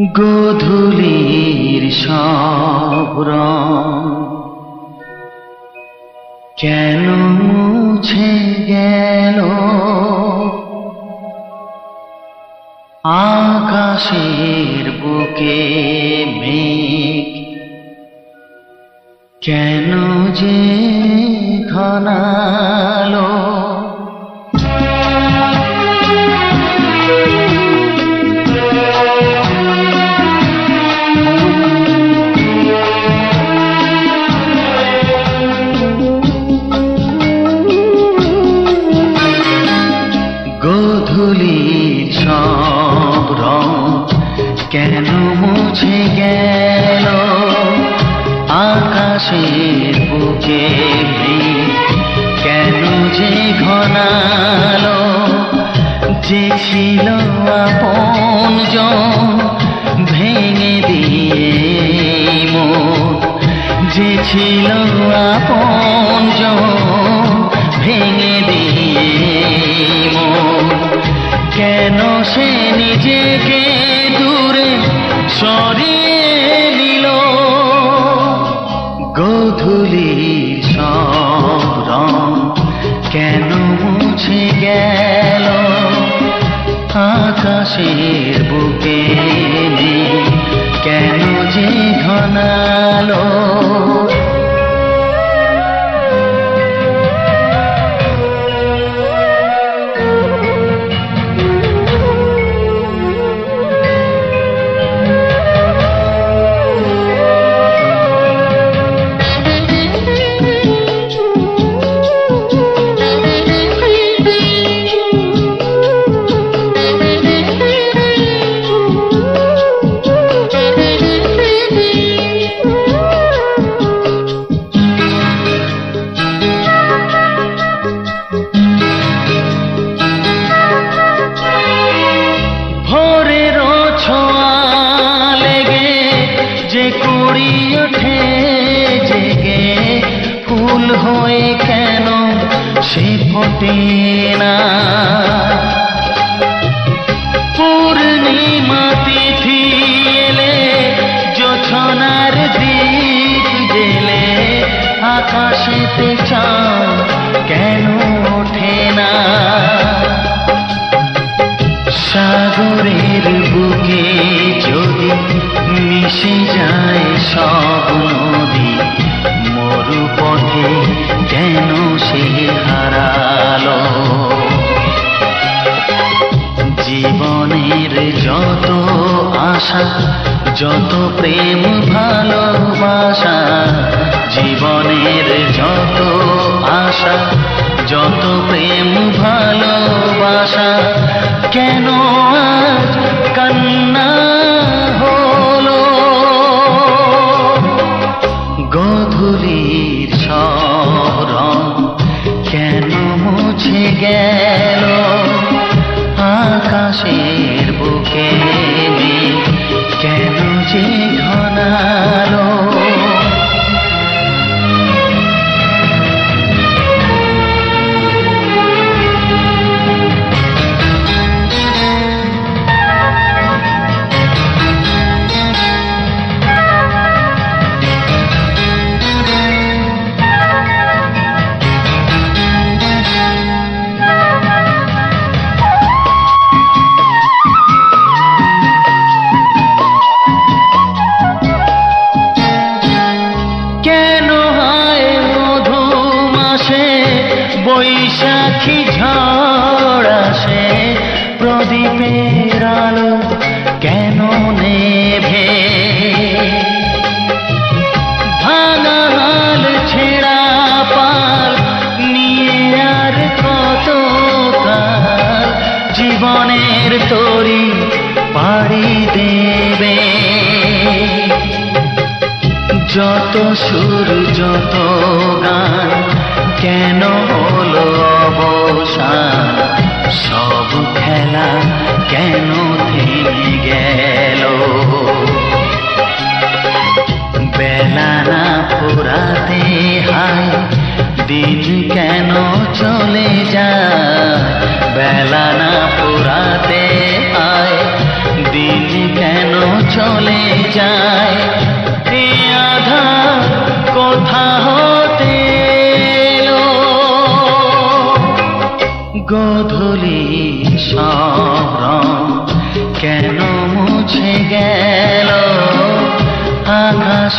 গোধূলির সব রং কেন মুছে গেল, আকাশের বুকে মেঘ কেন যে ঘনালো। গোধূলির সব রং কেন মুছে গেল, আকাশের বুকে মেঘ কেন যে ঘনালো। যে ছিল আপনজন ভেঙে দিয়ে মন, যে ছিল আপনজন ভেঙে দিয়ে মন, কেন সে নিজেকে দূরে সরিয়ে নিল। গোধূলির সব রং কেন মুছে গেল, আকাশের বুকে মেঘ কেন যে ঘনালো। কুড়ি ওঠে জেগে ফুল হয়ে কেন সে ফোটে না। পূর্ণিমা তিথি এলে জোছনার দীপ জেলে আকাশেতে চাঁদ কেন ওঠে না। সাগরের বুকে যদি মিশে যায় সব নদী, মরুপথে কেন সে হারালো। জীবনের যত আশা যত প্রেম ভালোবাসা, জীবনের যত আশা যত প্রেম ভালোবাসা, কেন আজ কান্না হলো। গোধূলির সব রং কেন মুছে গেল, আকাশের বুকে মেঘ কেন যে ঘনালো। বৈশাখী ঝড় আসে, প্রদীপের আলো কেন নেভে। ভাঙা হাল ছেঁড়া পাল নিয়ে আর কত কাল জীবনের তরি পাড়ি দেবে। যত সুর যত গান কেন হলো অবসান, সব খেলা কেন থেমে গেল। বেলা না ফুরাতে হায় দিন কেন চলে যায়, বেলা না ফুরাতে হায় দিন কেন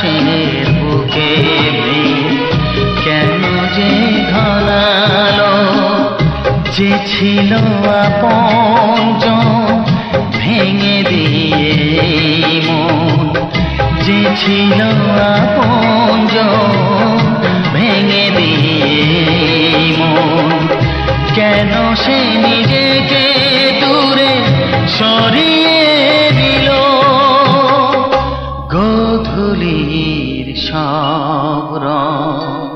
আকাশের বুকে কেন যে ঘনালো, যে ছিল আপনজন ভেঙে দিয়ে মন, যে ছিল আপনজন ভেঙে দিয়ে মন, কেন সে নিজেকে দূরে সরিয়ে দিল। গোধূলির সব রং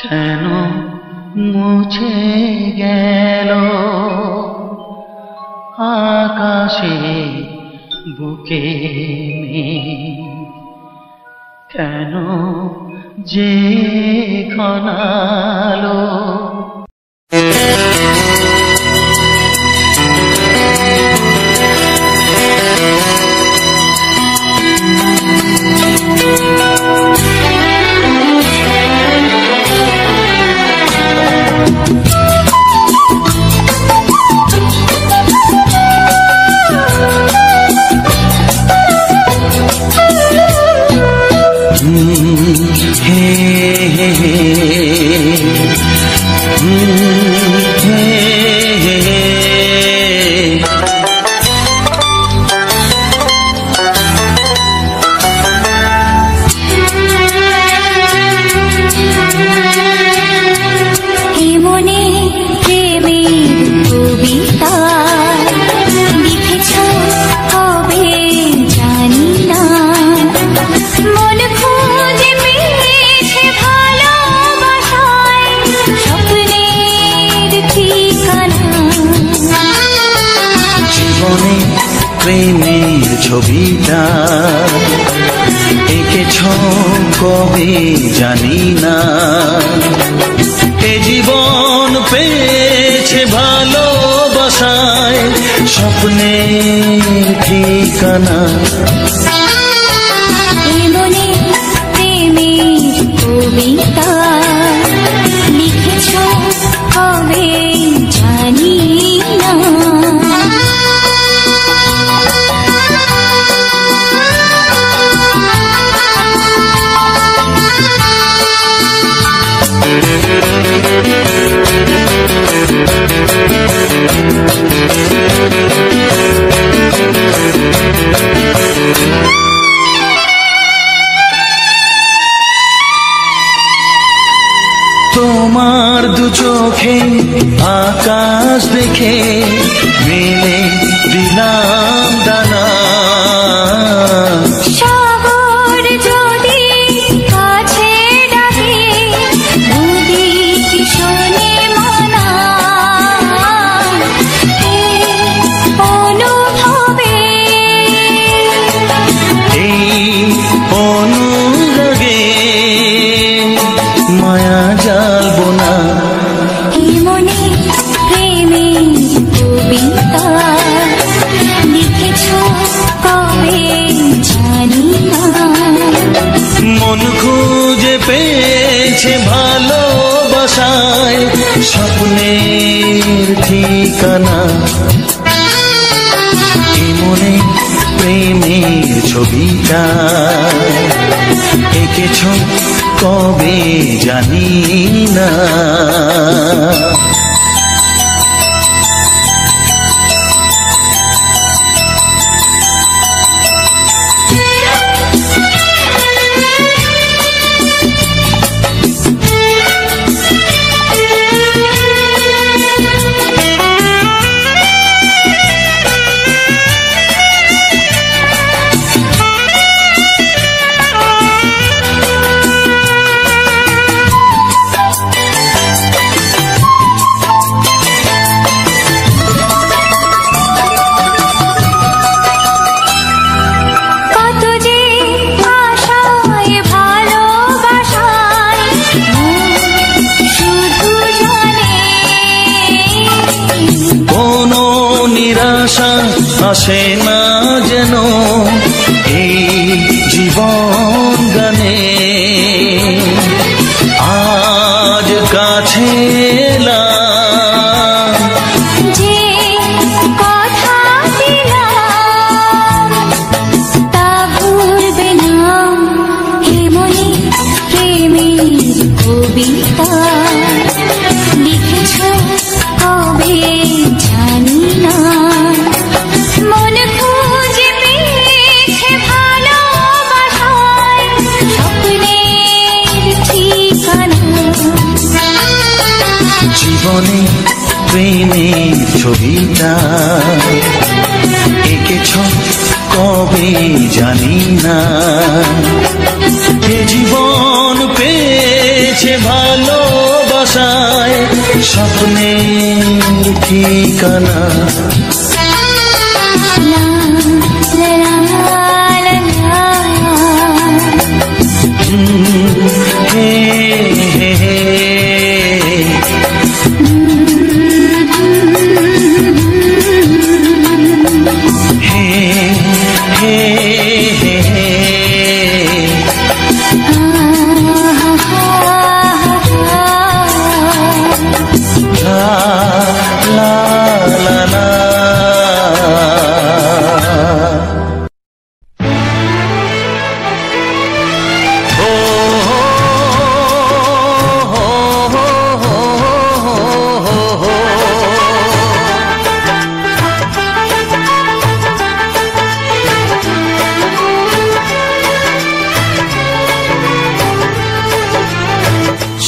কেন মুছে গেল, আকাশে বুকে কেন যে ঘনালো। প্রেমের ছবিটা এঁকেছ কবে জানি না, এ জীবন পেয়েছে ভালোবাসায় স্বপ্নের ঠিকানা। প্রেমের কবিতা লিখেছ কবে জানি না, তোমার দু চোখে আকাশ দেখে মেলে দিলাম দানা, সাগর যদি কাছে ডাকে নদী কি শোনে মানা, অনুভবে এই অনুরাগে মায়া জালবো না। মনে প্রেমের কবিতা লিখেছ কবে জানি না, মন খুঁজে পেয়েছে ভালোবাসায় স্বপ্নের ঠিকানা। মনে প্রেমের ছবিটা এঁকেছ কবে জানি না। আসে না যেন এই জীবন গানে, আজ কাছে এলাম যে কথা দিলাম তা ভুলবে না, ছবিটা এঁকেছ কবে জানি না। এ জীবন পেয়েছে ভালোবাসায় স্বপ্নের ঠিকানা।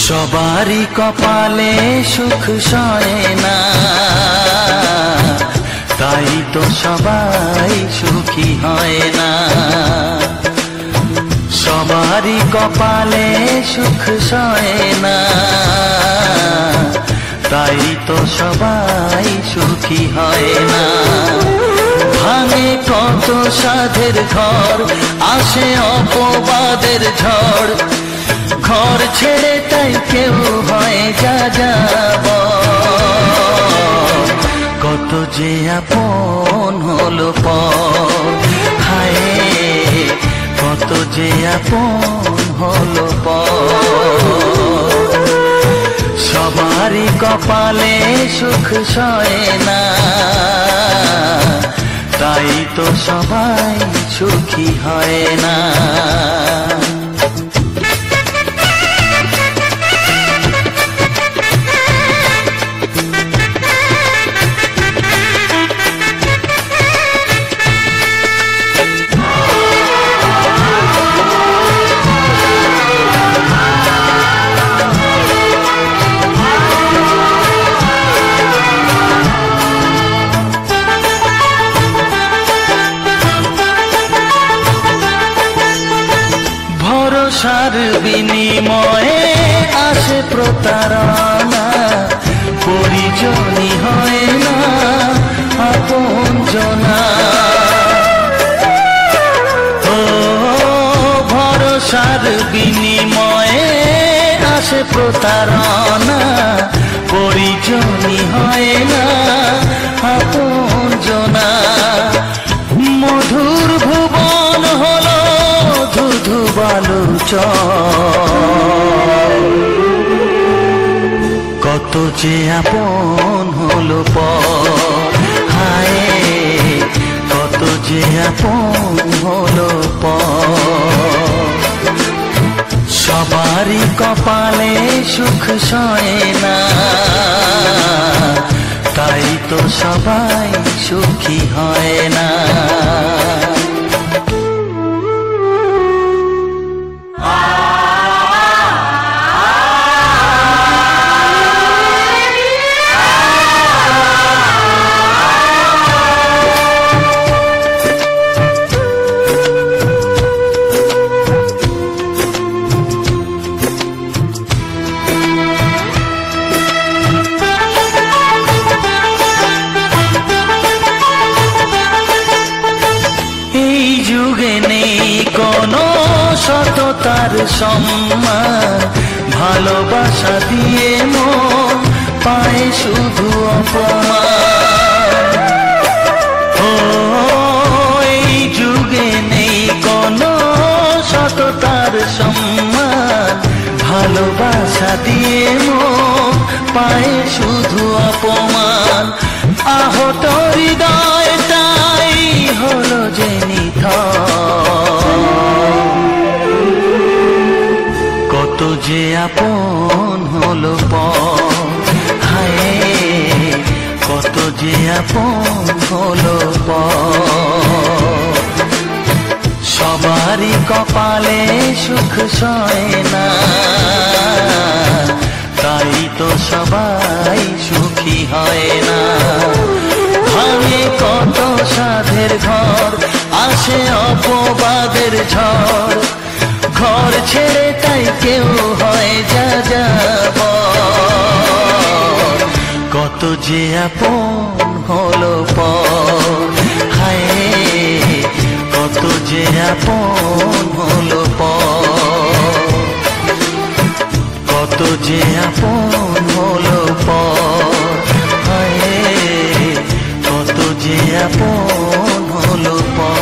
সবারই কপালে সুখ সয় না, তাই তো সবাই সুখী হয় না। সবারই কপালে সুখ সয় না, তাই তো সবাই সুখী হয় না। ভাঙে কত সাধের ঘর, আসে অপবাদের ঝড়, ঘর ছেড়ে তাই কেউ হয় যা যাব। কত যে আপন হলো পর, হায় কত যে আপন হলো পর। সবারই কপালে সুখ সয় না, তাই তো সবাই সুখী হয় না। ভরসার বিনিময়ে আসে প্রতারণা, পরিজনই হয় না আপনজনা। ও ভরসার বিনিময়ে আসে প্রতারণা, পরিজনই হয় না আপনজনা। মধুর ভুবন হলো ধুধু বালুচর, কত যে আপন হলো পর, হায় কত যে আপন হলো পর। সবারই কপালে সুখ সয় না, তাই তো সবাই সুখী হয় না। সততার সম্মান, ভালোবাসা দিয়ে মন পায় শুধু অপমান। ও এই যুগে নেই কোনো সততার সম্মান, ভালোবাসা দিয়ে মন পায় শুধু অপমান। আহত হৃদয়টাই হলো যে নিথর, কত যে আপন হলো পর, হায় কত যে আপন হলো পর। সবারই কপালে সুখ সয় না, তাই তো সবাই সুখ সুখী হয় না। ভাঙে কত সাধের ঘর, আসে অপবাদের ঝড়, ঘর ছেড়ে তাই কেউ হয় যা যাবার। কত যে আপন হলো পর, হায় কত যে আপন হলো পর, কত যে আপন হলো পর, হায় কত যে আপন হলো পর।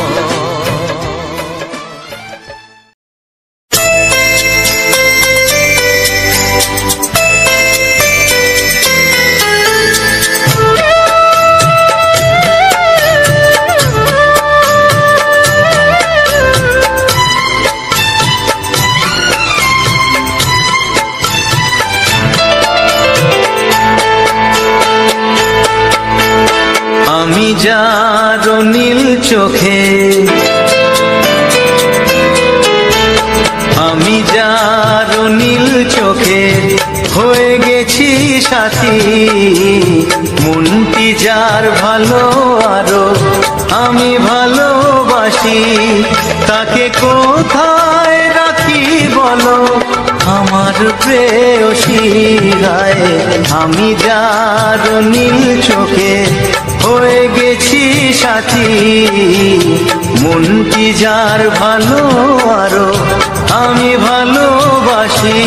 আমি যার নীল চোখে, আমি যার নীল চোখে হয়ে গেছি সাথী, মনটি যার ভালো আরো আমি ভালোবাসি, তাকে কোথায় রাখি বলো আমার প্রেয়সী। গায়ে আমি যার নীল চোখে হয়ে গেছি সাথী, মনটি যার ভালো আরো আমি ভালোবাসি।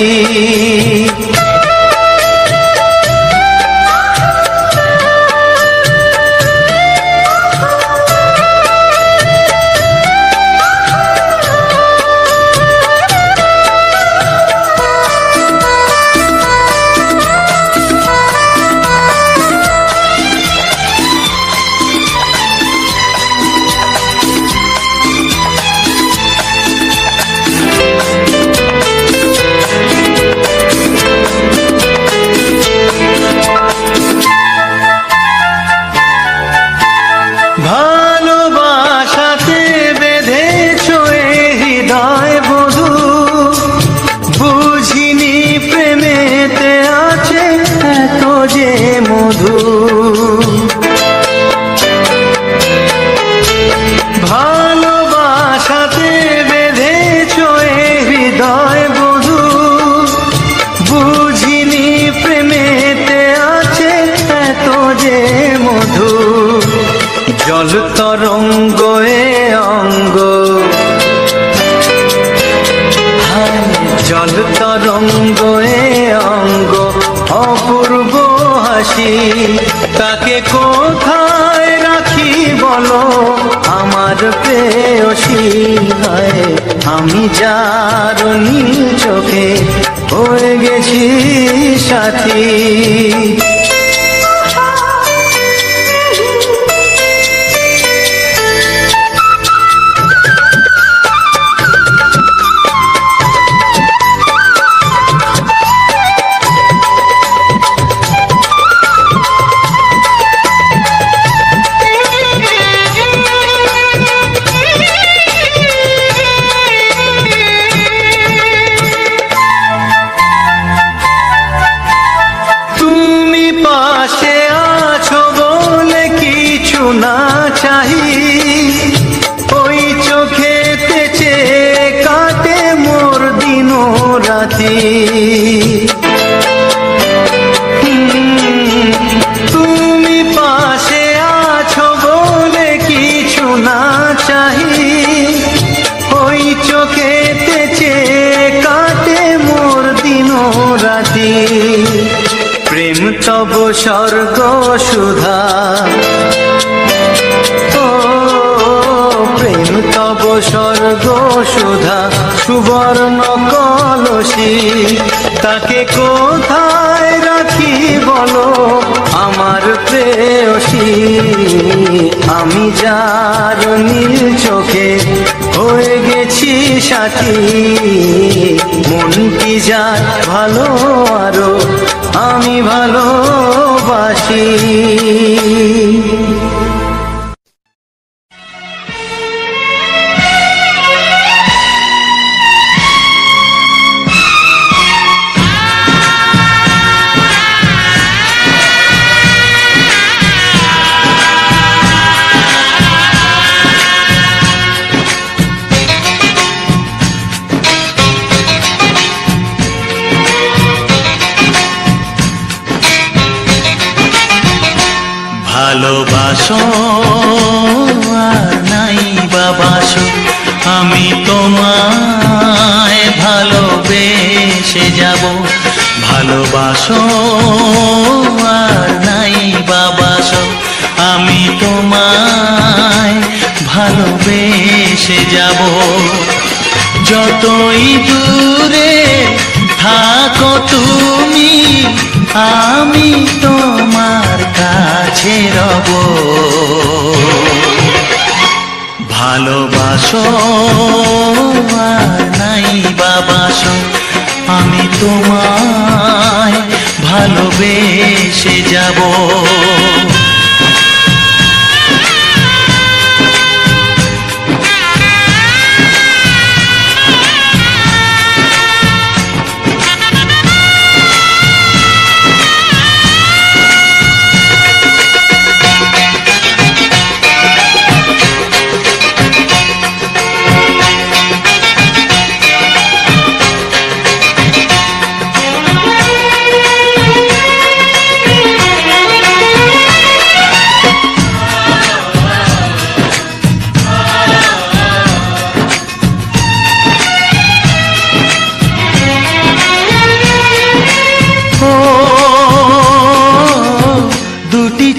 ভালোবাসাতে বেঁধেছ হৃদয় বধূ, বুঝিনি প্রেমেতে আছে এত যে মধু। ভালোবাসাতে বেঁধেছ হৃদয় বধূ, বুঝিনি প্রেমেতে আছে এত যে মধু। জল তরঙ্গ এ অঙ্গ, জল তরঙ্গ এ অঙ্গ অপূর্ব হাসি, তাকে কোথায় রাখি বলো আমার প্রেয়সী। হয় আমি যার নীল চোখে হয়ে গেছি সাথী। পাশে আছো বলে কিছু না চাহি, ওই চোখেতে চেয়ে কাটে মোর দিন রাতি। তুমি পাশে আছো বলে কিছু না চাহি, ওই চোখেতে চেয়ে কাটে মোর দিন রাতি। প্রেম তব স্বর্গ সুধা, ও প্রেম তব স্বর্গ সুধা সুবর্ণ কলসী, তাকে কোথায় রাখি বলো আমার প্রেয়সী। আমি যার নীল চোখে হয়ে গেছি সাথী, মনটি যার ভালো আরো আমি ভালোবাসি। ভালোবাসো আর নাই বাবাসো, আমি তোমায় ভালোবেসে যাব। ভালোবাসো আর নাই বাবাসো, আমি তোমায় ভালোবেসে যাব। যতই দূরে থাকো তুমি, আমি তোমার কাছে রব। ভালোবাসো আর নাই বাবাসো, আমি তোমায় ভালোবেসে যাব।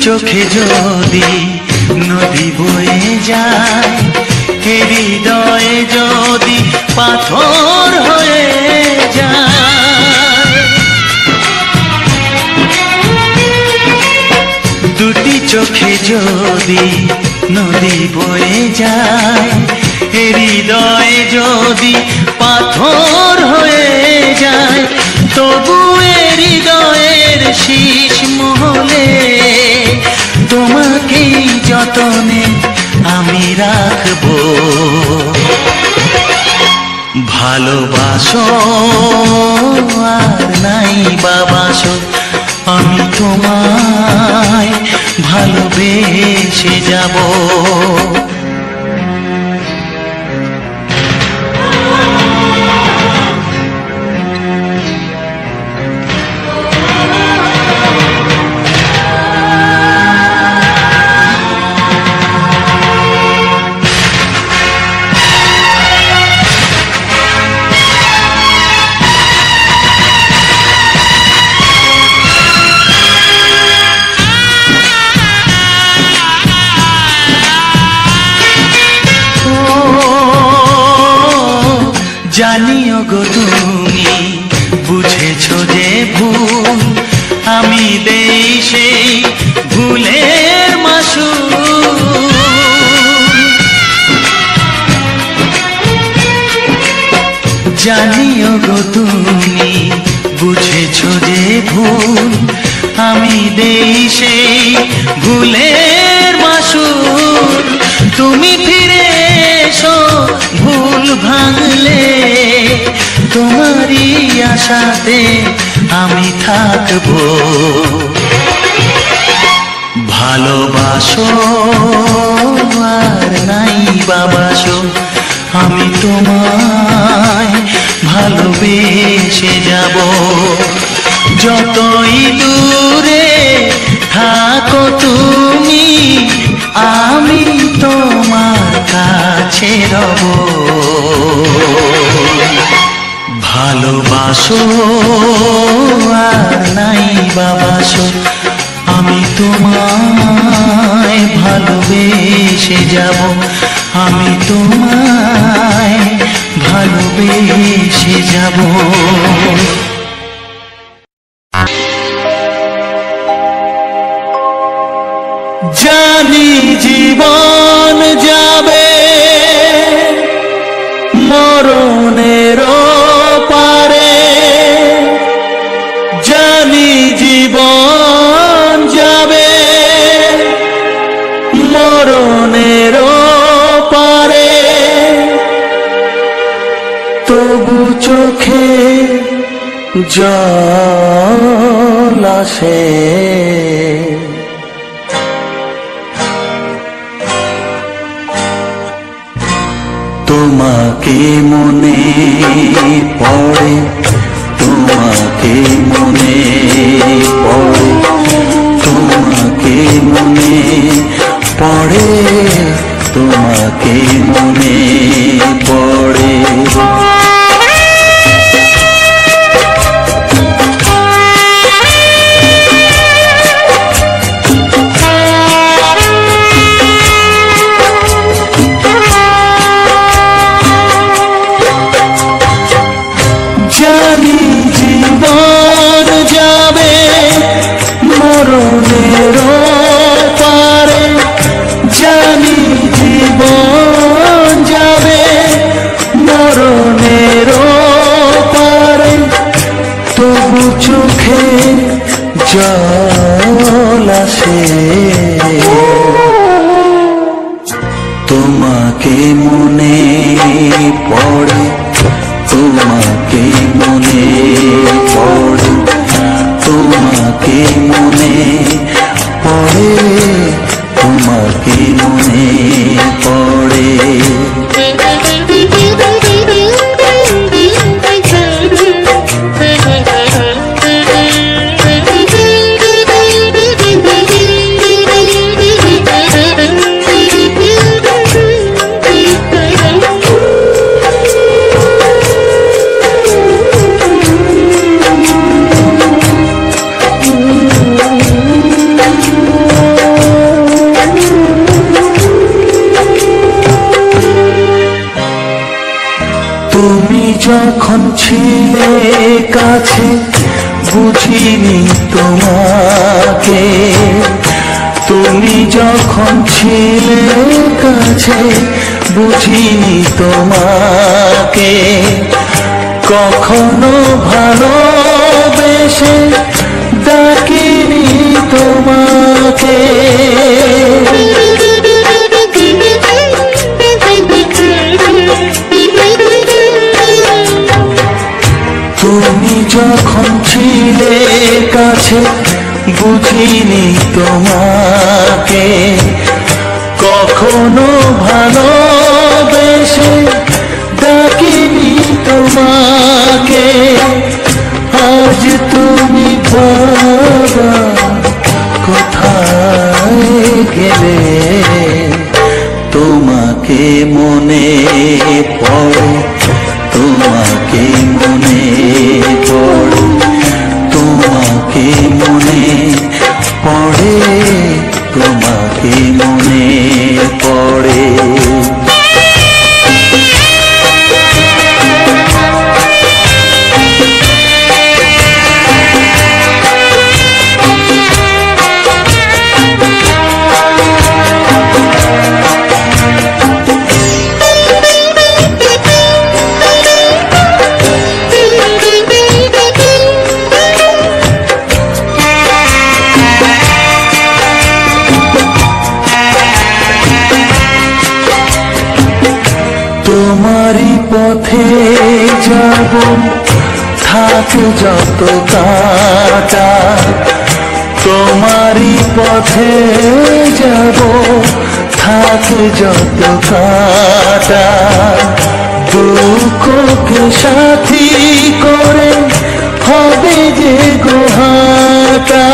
চোখে যদি নদী বয়ে যায়, হৃদয়ে যদি পাথর হয়ে যায়। দুটি চোখে যদি নদী বয়ে যায়, হৃদয়ে যদি পাথর হয়ে যায়, তবু হৃদয়ের শীষ মহলে তোমাকেই যতনে আমি রাখবো। ভালোবাসো আর নাই বাবাসো, আমি তোমায় ভালোবেসে যাব। জানিও গো তুমি বুঝেছো যে ভুল, আমি দেই সেই ভুলের মাসুল। জানিও গো তুমি বুঝেছো যে ভুল, আমি দেই সেই ভুলের মাসুল। তুমি ফিরে এসো ভুল ভাঙলে, তোমারই আশাতে আমি থাকবো। ভালোবাসো আর নাই বাবাসো, আমি তোমায় ভালোবেসে যাব। যতই দূরে থাকো তুমি, আমি তোমার কাছে রব। ভালোবাসো আর নাই বাবাসো, আমি তোমায় ভালোবেসে যাব। আমি তোমায় ভালোবেসে যাব। জানি জীবন যাবে মরণের পারে, জানি জীবন যাবে মরণের পারে, তবু চোখে জল আসে। তোমাকে মনে পড়ে, তোমাকে মনে পড়ে, তোমাকে মনে তোমাকে মনে পড়ে। জানি জীবন যাবে মরণের পারে, জানি জীবন যাবে মরণের পারে, তবু চোখে জল আসে তোমাকে মনে পড়ে, তোমাকে মনে পড়ে, তোমাকে মনে পড়ে, তোমাকে মনে পড়ে। তুমি যখন ছিলে কাছে বুঝিনি তোমাকে, তুমি যখন ছিলে কাছে বুঝিনি তোমাকে, কখনো ভালোবেসে ডাকিনি তোমাকে। তুমি যখন ছিলে কাছে বুঝিনি তোমাকে, কখনো ভালোবেসে ডাকিনি তোমাকে। আজ তুমি বাবা কোথায় গেলে, তোমাকে মনে পড়ে, তোমাকে মনে পড়ে, তোমাকে মনে পড়ে, তোমাকে মনে পড়ে। তোমারই পথে যাব থাক যত কাটা, তোমারই পথে যাব থাক যত কাটা, দুঃখকে সাথী করে হবে যে গোহাটা।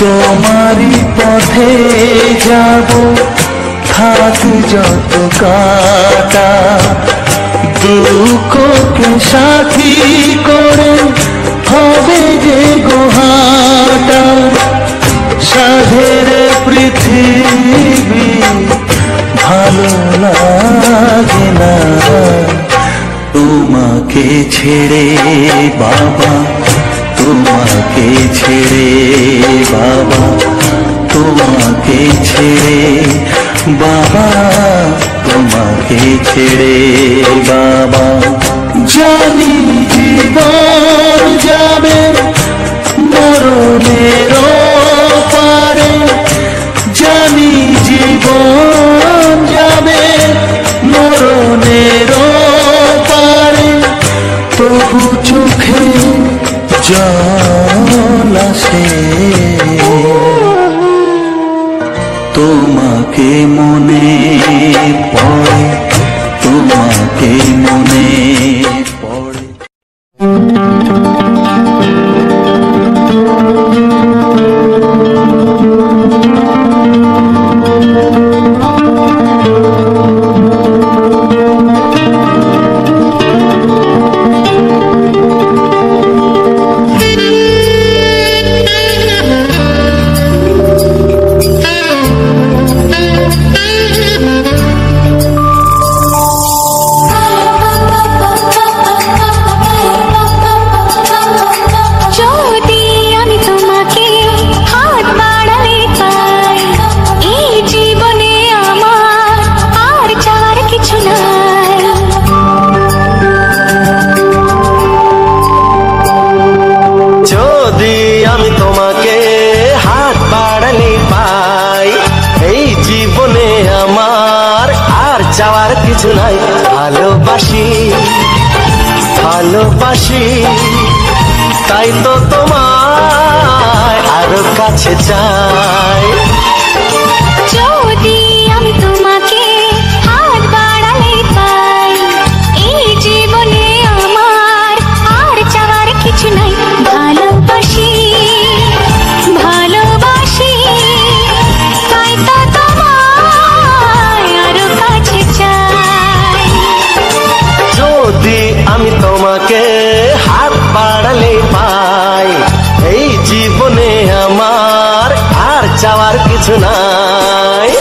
তোমারই পথে যাব থাক যত কাটা, দুঃখকে সাথী করে হবে যে গোহাটা। সাধের পৃথিবী ভালো লাগে না তোমাকে ছেড়ে বাবা, তোমাকে ছেড়ে বাবা, তোমাকে ছেড়ে বাবা, তোমাকে ছেড়ে বাবা। জানি জীবন যাবে মরণের পারে, জানি জীবন যাবে মরণের পারে, তবু চোখে জল আসে তোমাকে মনে পড়ে, তোমাকে মনে পড়ে। ভালোবাসি তাই তো তোমায় আরো কাছে চাই। যদি আমি তোমাকে হাত বাড়ালে পাই, এই জীবনে আমার আর চাওয়ার কিছু নাই। ভালোবাসি ভালোবাসি তাই তো তোমায় আরো কাছে চাই। যদি আমি তোমাকে হাত বাড়ালে পাই, এই জীবনে আমার আর চাওয়ার কিছু নাই।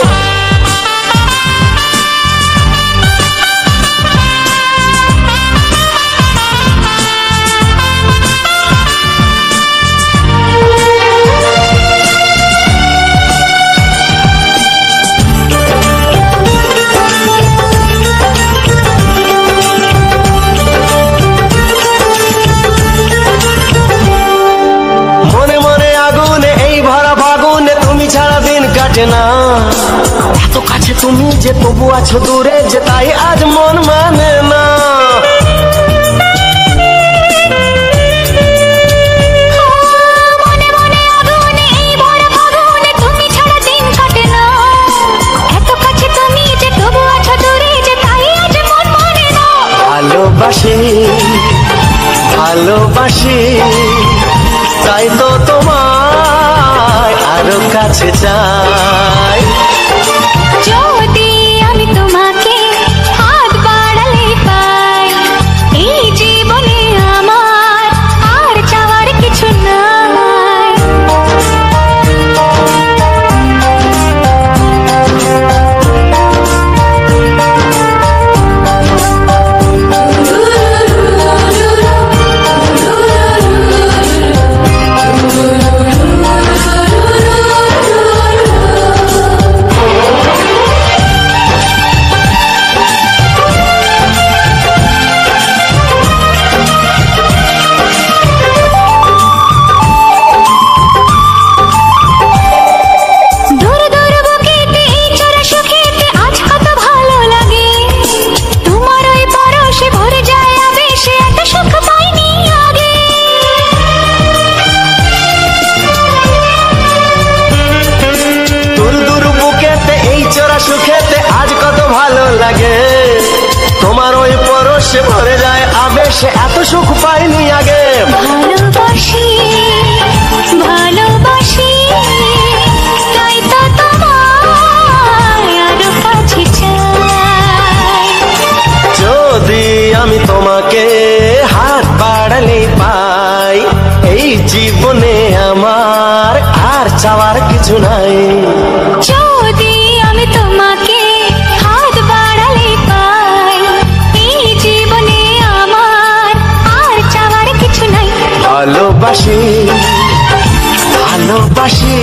মনে মনে আগুনে এই ভরা ফাগুনে তুমি ছাড়া দিন কাটে না। এত কাছে তুমি যে তবু আছো দূরে যে, তাই আজ মন মানে না। মনে মনে আগুনে এই ভরা ফাগুনে তুমি ছাড়া দিন কাটে না। এত কাছে তুমি যে তবু আছো দূরে যে, তাই আজ মন মানে না। ভালোবাসি ভালোবাসি তাই তো তোমায় আরো কাছে চাই। যদি আমি তোমাকে হাত বাড়ালে পাই, এই জীবনে আমার আর চাওয়ার কিছু নাই। দূর দূর বুকেতে এই চোরা সুখেতে আজ কত ভালো লাগে। তোমার ওই পরশে ভরে যায় আবেশে, এত সুখ পাইনি আগে। দূর দূর বুকেতে এই চোরা সুখেতে আজ কত ভালো লাগে। তোমার ওই পরশে ভরে যায় আবেশে, এত সুখ পাইনি আগে। ভালোবাসি ভালোবাসি তাই তো তোমায় আরো কাছে চাই। যদি আমি তোমাকে হাত বাড়ালে পাই, এই জীবনে আমার আর চাওয়ার কিছু নাই। যদি আমি তোমাকে হাত বাড়ালে পাই, এই জীবনে আমার আর চাওয়ার কিছু নাই। ভালোবাসি ভালোবাসি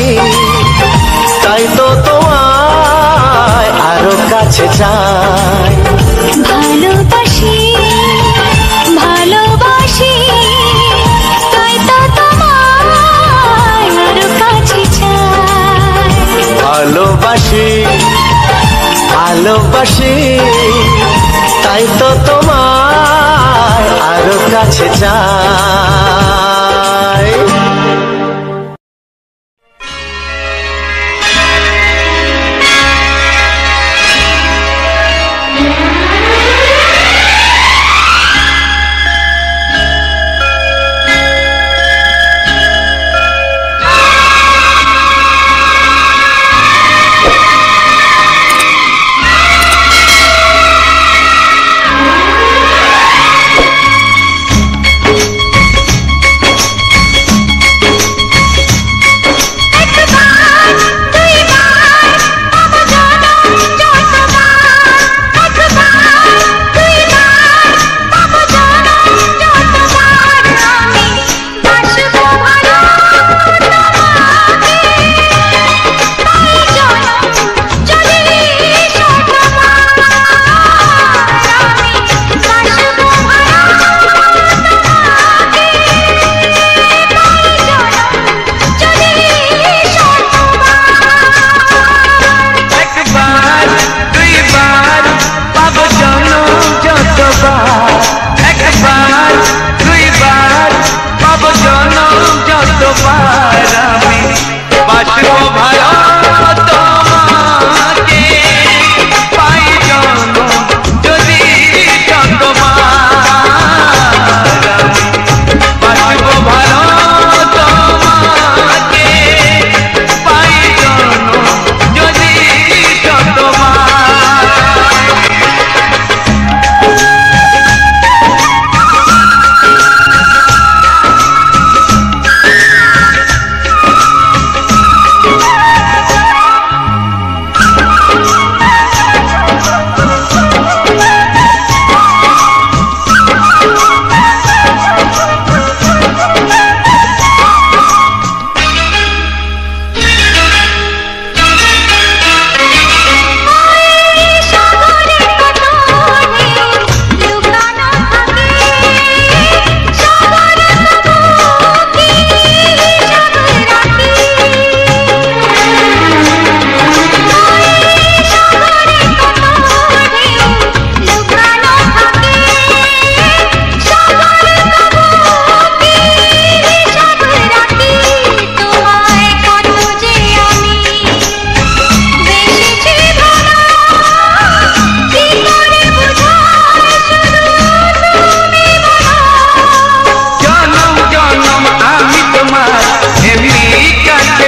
তাই তো তোমায় আরো কাছে চাই। ভালোবাসি ভালোবাসি তাই তো তোমায় আরো কাছে চাই। ভালোবাসি ভালোবাসি তাই তো তোমায় আরো কাছে চাই।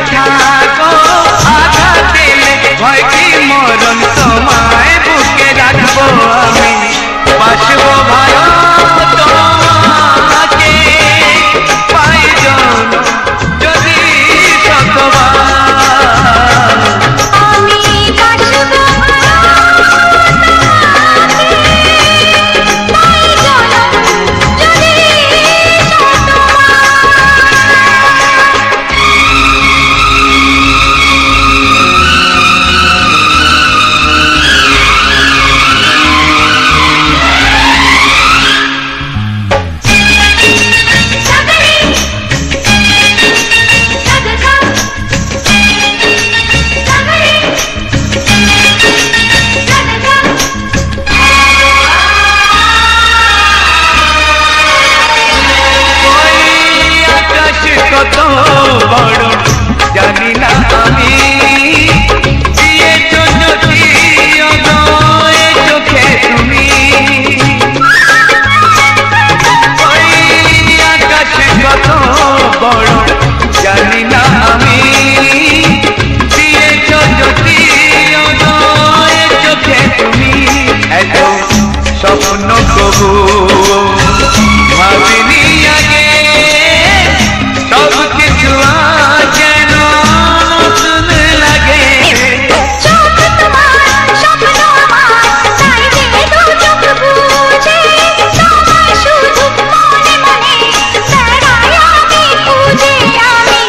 থাকো, আঘাত দিলে ভয় কি মরণ, তোমায় বুকে রাখবো আমি, বাসবো ভালো তোমাকে, পাই জনম যদি শতবার। আমি বাসবো তাই জনম যদি কত বড় জানি না আমি, দিয়েছ যদি অদয় চোখে তুমি, ওই আকাশ কত বড় জানি না আমি, দিয়েছ যদি অদয় চোখে তুমি, এত স্বপ্ন কবু ভাবিনি আগে, সব কিছু যেন নতুন লাগে। চোখ তোমার স্বপ্ন আমার, তাই যে দু চোখ বুঝে তোমায় শুধু মনে মনে বেড়াই আমি খুঁজে, আমি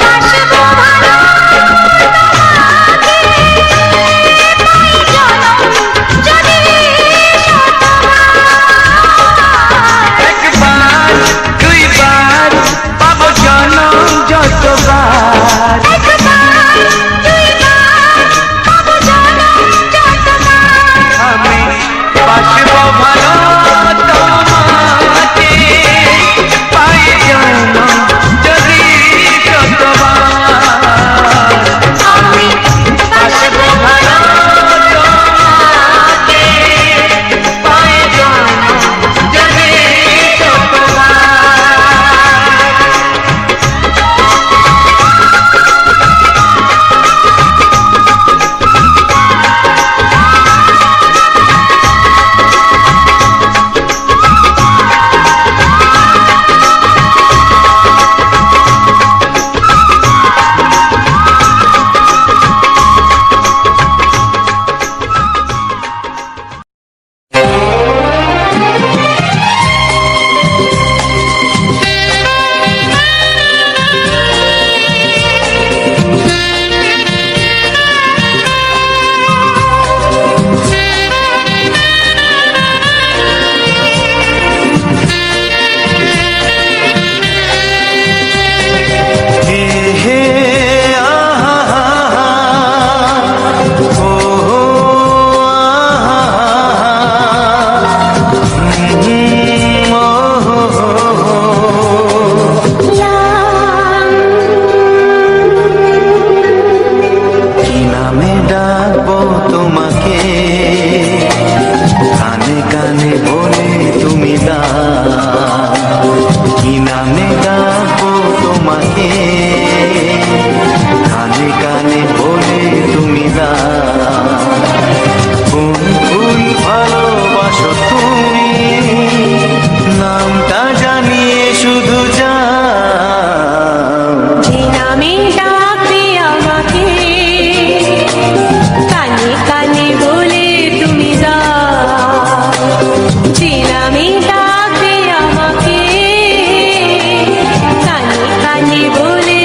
বাসবো ভালো তোমাকে, পাই জনম যদি শতবার। একবার দুইবার পাবো জনম যতবার, একবার দুইবার পাবো জনম যতবার। আমি বাসবো ভালো তোমাকে, পাই জনম যদি শতবার। আমি বাসবো ভালো তোমাকে, পাই জনম যদি শতবার। কি নামে ডাকবো তোমাকে, কানে কানে বলে তুমি কি নামে ডাকবো তোমাকে, কানে কানে বলে তুমি কোন ফুল ভালোবাসো তুমি, নামটা জানিয়ে শুধু যাও। যে নামে ডাকবে আমাকে, কানে কানে বলে তুমি যাও। যে নামে ডাকবে আমাকে, কানে কানে বলে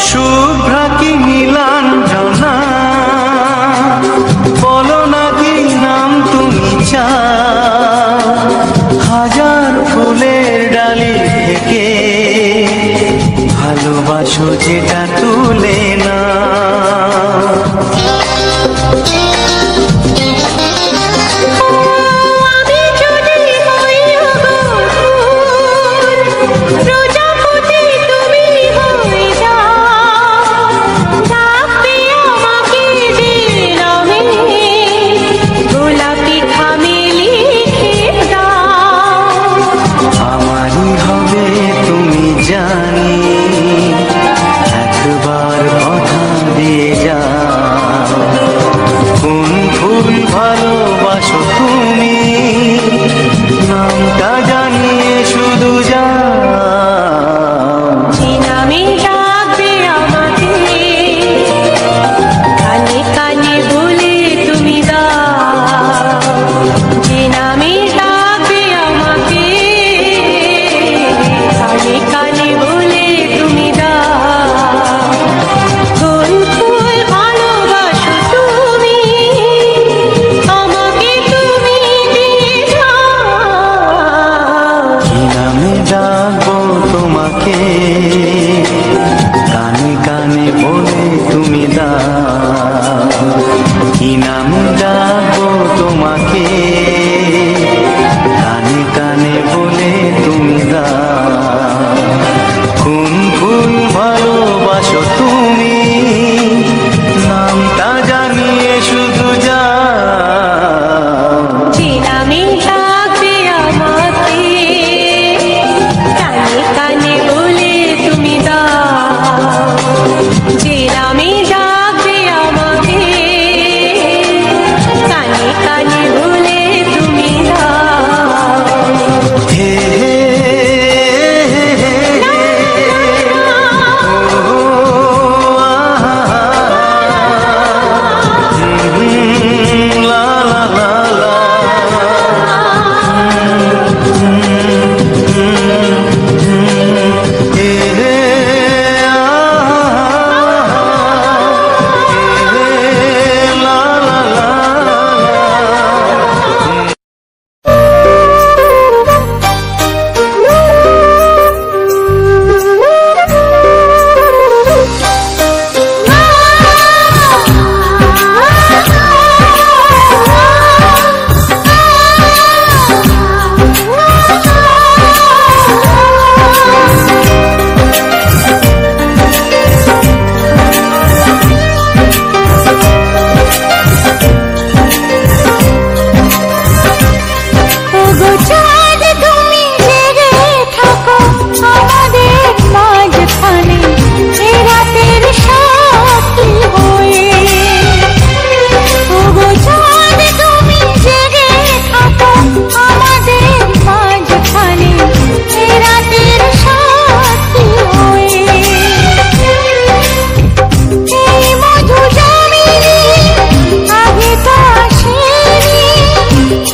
শুভ্রা কি নীলাঞ্জনা, বলো না কি নাম তুমি চাও, হাজার ফুলের ডালি থেকে ভালোবাসো যেটা তুলে না। ভালোবাসো তুমি, নামটা জানিয়ে শুধু যাও। যে নামে ডাকবে আমাকে, কানে কানে বলে তুমি দাও। যে নামে ডাকবে আমাকে, কানে কানে বলে তুমি দাও। কোন ফুল ভালোবাসো তুমি, আমাকে তুমি দিয়ে যাও। কি নামে ডাকবো তোমাকে, কানে কানে বলে তুমি দাও। কি নামে ডাকবো তোমাকে, কানে কানে বলে তুমি দাও। কোন ফুল ভালোবাসো তুমি, নামটা জানিয়ে শুধু যাও। যে নামে ডাকবে আমাকে, কানে কানে বলে তুমি দাও। যে নামে ডাকবে আমাকে, কানে কানে বলে তুমি দাও। হে হে হে হে ও লা লা লা লা। হে হে লা লা লা। ওগো চাঁদ তুমি জেগে থাকো আমাদের মাঝখানে, এ রাতের সাথী হয়ে। ওগো চাঁদ তুমি জেগে থাকো আমাদের মাঝখানে, এ রাতের সাথী হয়ে। এই মধু জমিনি আগে তো আসেনি,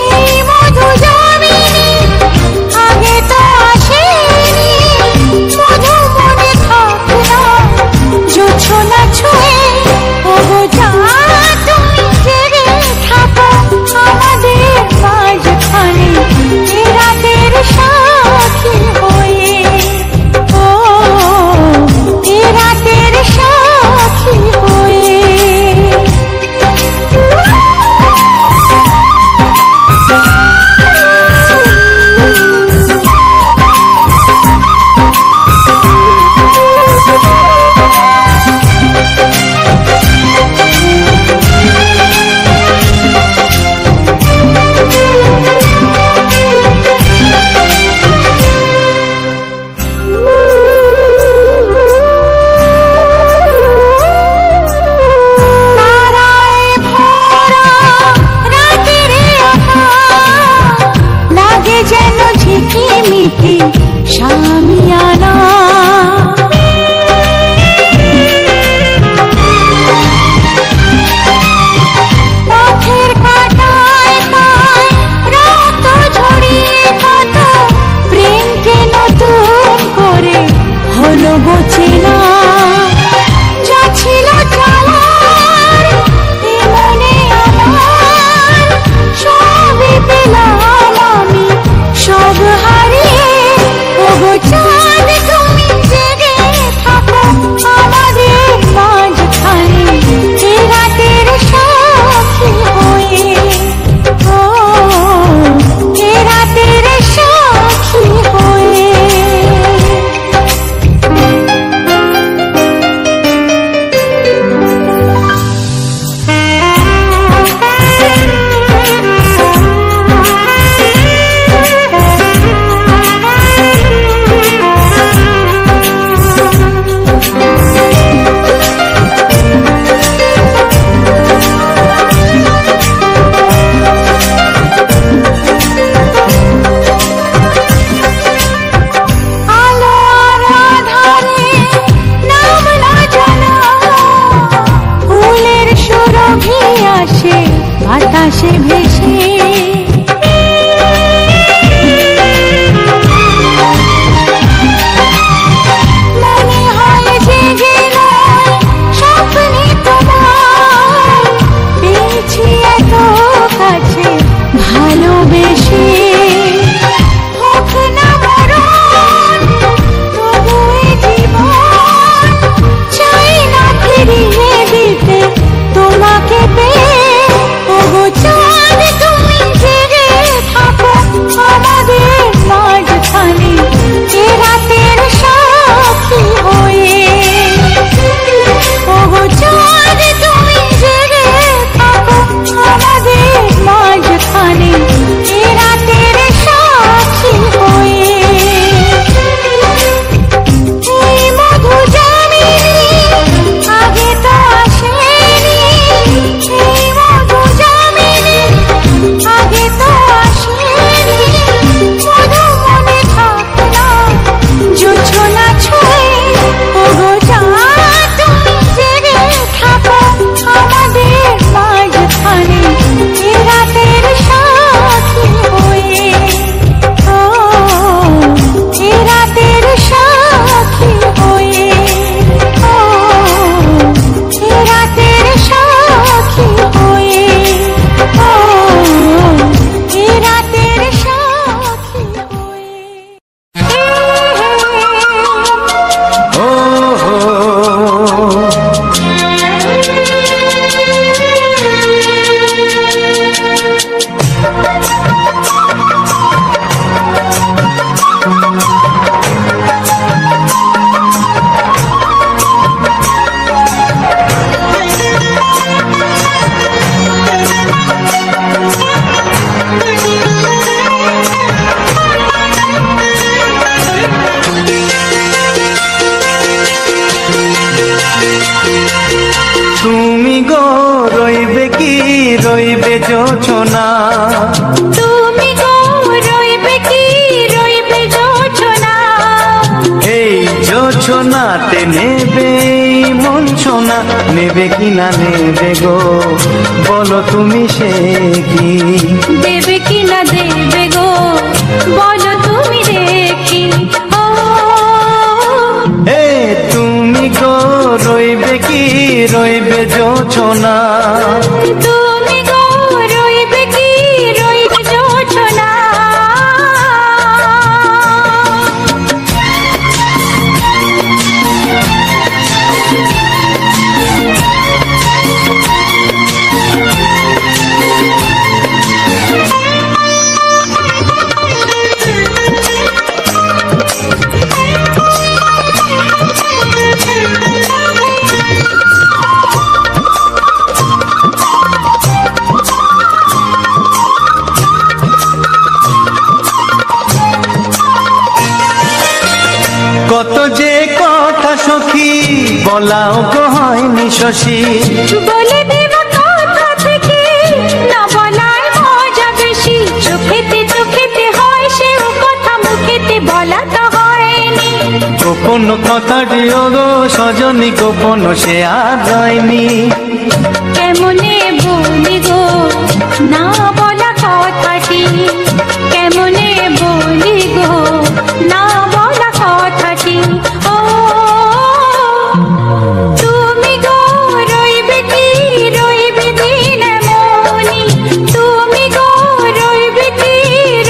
এই মধু জমিনি আগে তো আসেনি। মধু মনে থাকে না জোছনা ছুঁয়ে। ওগো চাঁদ তুমি জেগে থাকো আমাদের মাঝখানে, এ রাতের সাথী হয়ে। ও এ রাতের সাথী হয়ে। তারায় ভরা রাতের আকাশ, লাগে যেন ঝিকিমিকি শামিয়ানা। পথের কাঁটায় তাই রক্ত ঝরে জোছনা। তুমি গো রইবে কি রইবে জোছনা, এই জোছনাতে নেবে মন সোনা, নেবে কি না নেবে গো বলো তুমি সে কি? দেবে কি না দেবে গো বলো তুমি দেখি। ও এ তুমি গো রইবে কি রইবে জোছনা। তুমি গো রইবে কি রইবে জোছনা। কত যে কথা সখী বলাও গো হয়নি শশী। বলে দেব কথা থেকে না বলায় মজা বেশি। চোখেতে হয় সেও কথা মুখেতে বলা তো হয়নি। গোপন কথাটি গো সজনী গোপন সে আর হয়নি। কেমনে বলি গো না বলা কথাটি, কেমনে বলি গো না বলা কথাটি। ও তুমি গো রইবে কি রইবে দিনে মনি, তুমি গো রইবে কি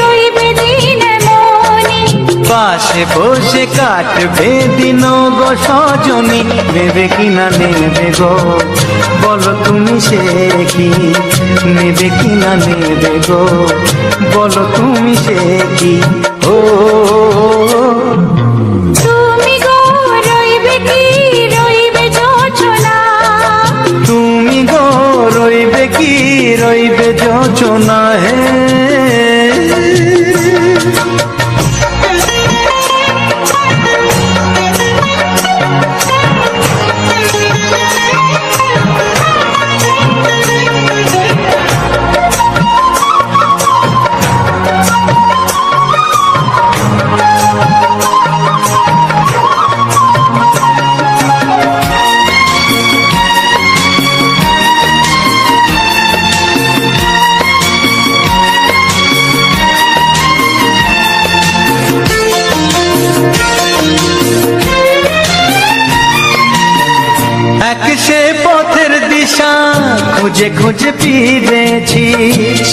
রইবে দিনে মনি। পাশে বসে কাটবে দিন গো সজনী, নেবে কি না নেবে গো বলো তুমি সে কি? নেবে কি না নেবে গো বলো তুমি সে কি? ও তুমি গো রইবে কি রইবে জোছনা, তুমি গো রইবে কি রইবে জোছনা। হে এক সে পথের দিশা খুঁজে খুঁজে ফিরেছি।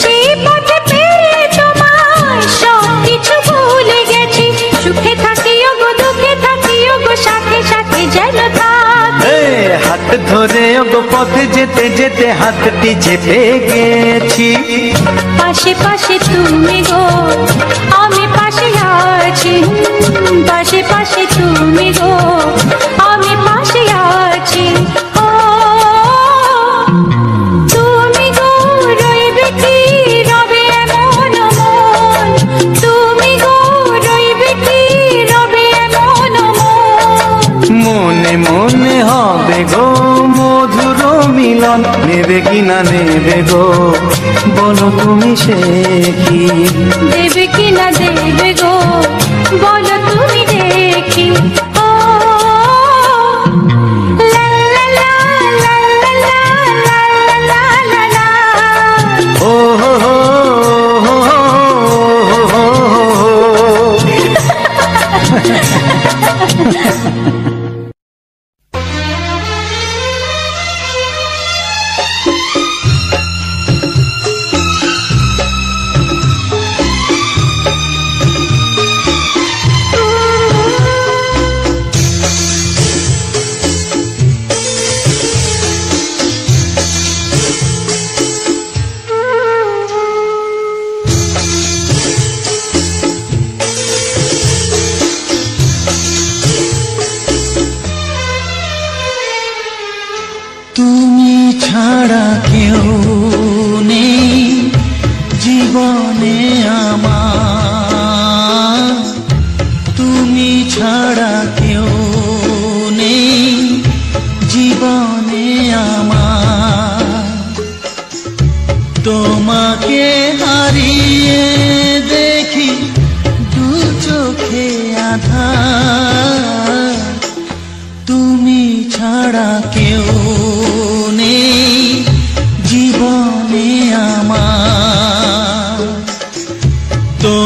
সেই পথে পেয়ে তোমায় সব কিছু ভুলে গেছি। সুখে থাকিও গো দুঃখে থাকিও গো সাথে সাথে যেন থাক। এ হাত ধরে গো পথে যেতে যেতে হাতটি চেপে গেছি। পাশে পাশে তুমি গো আমি পাশে আছি, পাশে পাশে তুমি গো আমি পাশে আছি। ও তুমি গো রইবে কি রবে এমন মন, তুমি গো রইবে কি রবে এমন মন। মনে মনে হবে গো মধুর মিলন, নেবে কি না নেবে গো বলো তুমি সে কি? দেবে কি না দেবে গো বলো তুমি দেখি। ও লা লা লা লা লা লা লা লা লা। ও হো হো হো হো হো হো।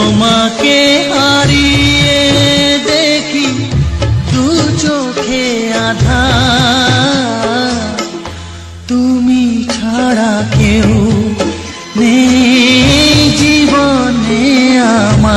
তোমাকে হারিয়ে দেখি দু চোখে আঁধার, তুমি ছাড়া কেউ নেই জীবনে আমার।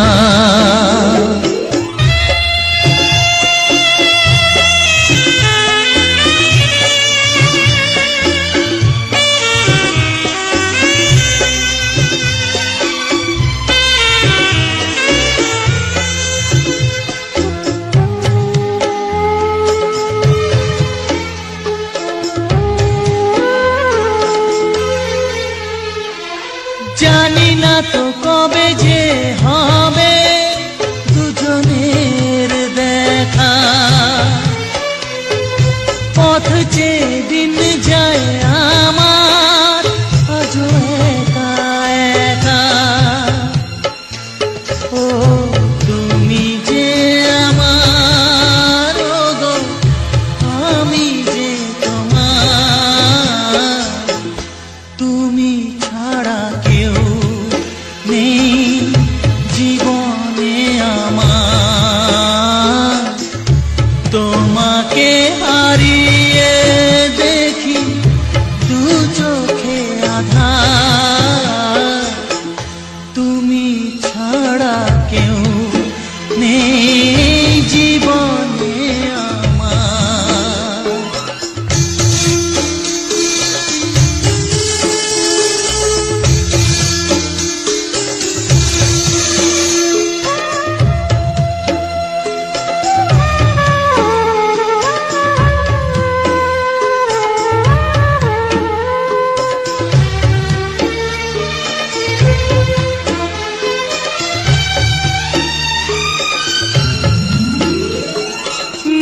জানি না তো কবে যে হবে দুজনের দেখা, পথ চেয়ে দিন যায় আমার আজও একা একা। ও তুমি যে আমার, ও গো আমি যে তোমার, তুমি ছাড়া কেউ নেই জীবনে আমার। তোমাকে হারিয়ে দেখি দু চোখে আঁধার, তুমি ছাড়া কেউ নেই জীবনে আমার।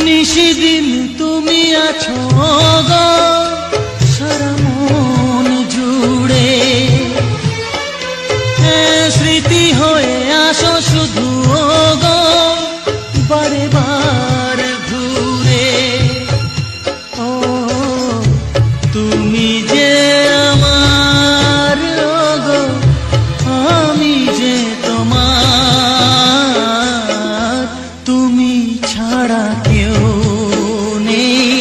নিশিদিন তুমি আছো গো সারা মন জুড়ে, স্মৃতি হয়ে আসো শুধু গো বারে বার ঘুরে। ও তুমি যে আমার, ও গো আমি যে তোমার, তুমি ছাড়া কেউ নেই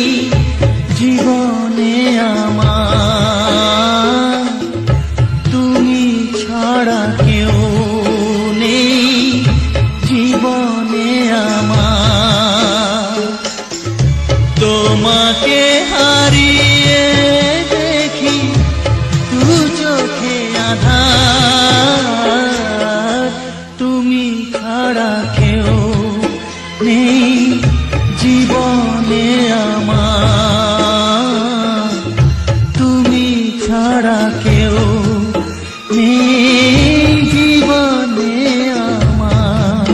জীবনে আমার। তুমি ছাড়া কেউ নেই জীবনে আমার। তোমাকে হারিয়ে দেখি দু চোখে আঁধার, তুমি ছাড়া কেউ নেই জীবনে আমার। তুমি ছাড়া কেউ নেই জীবনে আমার।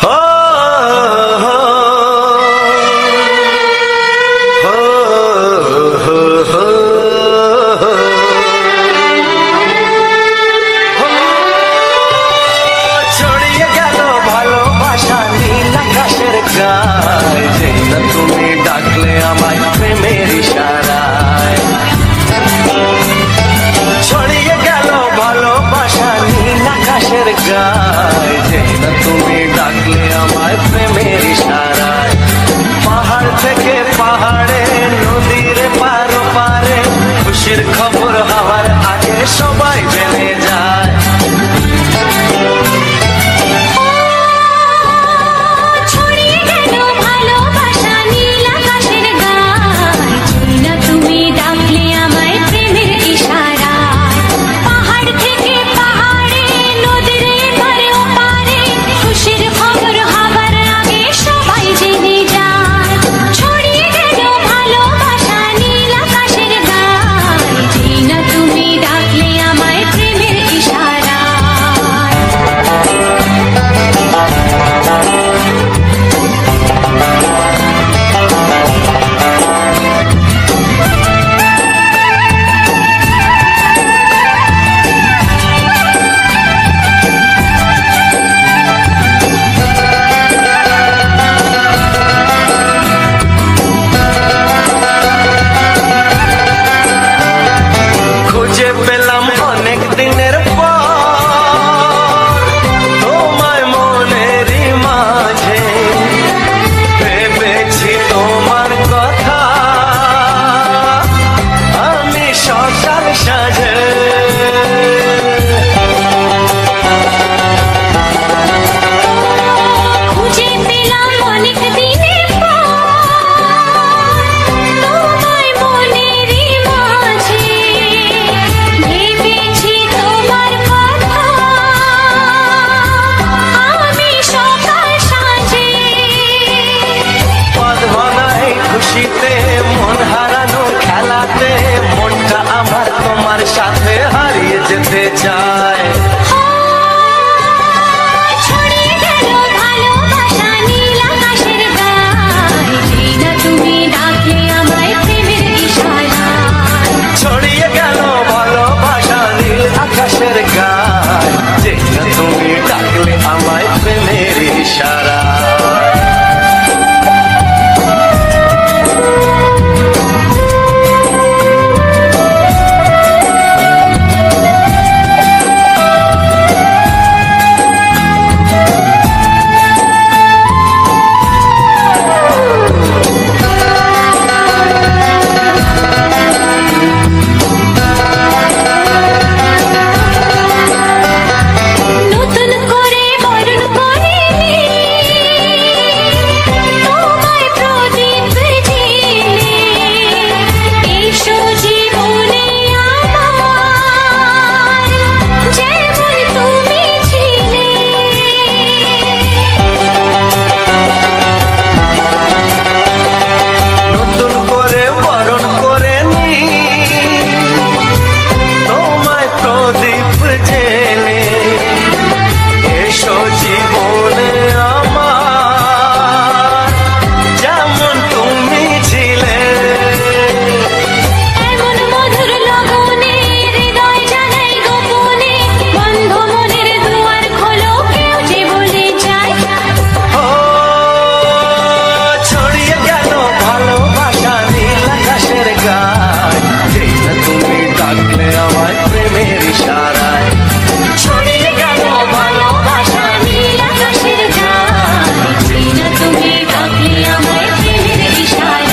হো হো হো যেতে চায়। ছড়িয়ে গেল ভালোবাসা নীল আকাশের গায়ে, যেই না তুমি ডাকলে আমায় প্রেমের ইশারায়। ছড়িয়ে গেল ভালোবাসা নীল আকাশের গায়, যেই না তুমি ডাকলে আমায় প্রেমের ইশারা। নতুন করে বরণ করে তোমায় প্রদীপ জেলে, এসো জীবনে আমার, যেমন তুমি ছিলে। নতুন করে বরণ করে নি তোমায় প্রদীপ জেলে, এসো জীবনে আমার, যেমন তুমি ছিলে। এমন মধুর লগনে হৃদয় জানাই গোপনে, বন্ধ মনের দুয়ার খোলো, কেউ যে বলে যায়। ও ছড়িয়ে গেল ভালোবাসা নীল আকাশের গায়, যেই না তুমি ডাকলে আমায় প্রেমের ইশারায়। ছড়িয়ে গেল ভালোবাসা নীল আকাশের গায়ে, যেই না তুমি ডাকলে আমায় প্রেমের ইশারায়।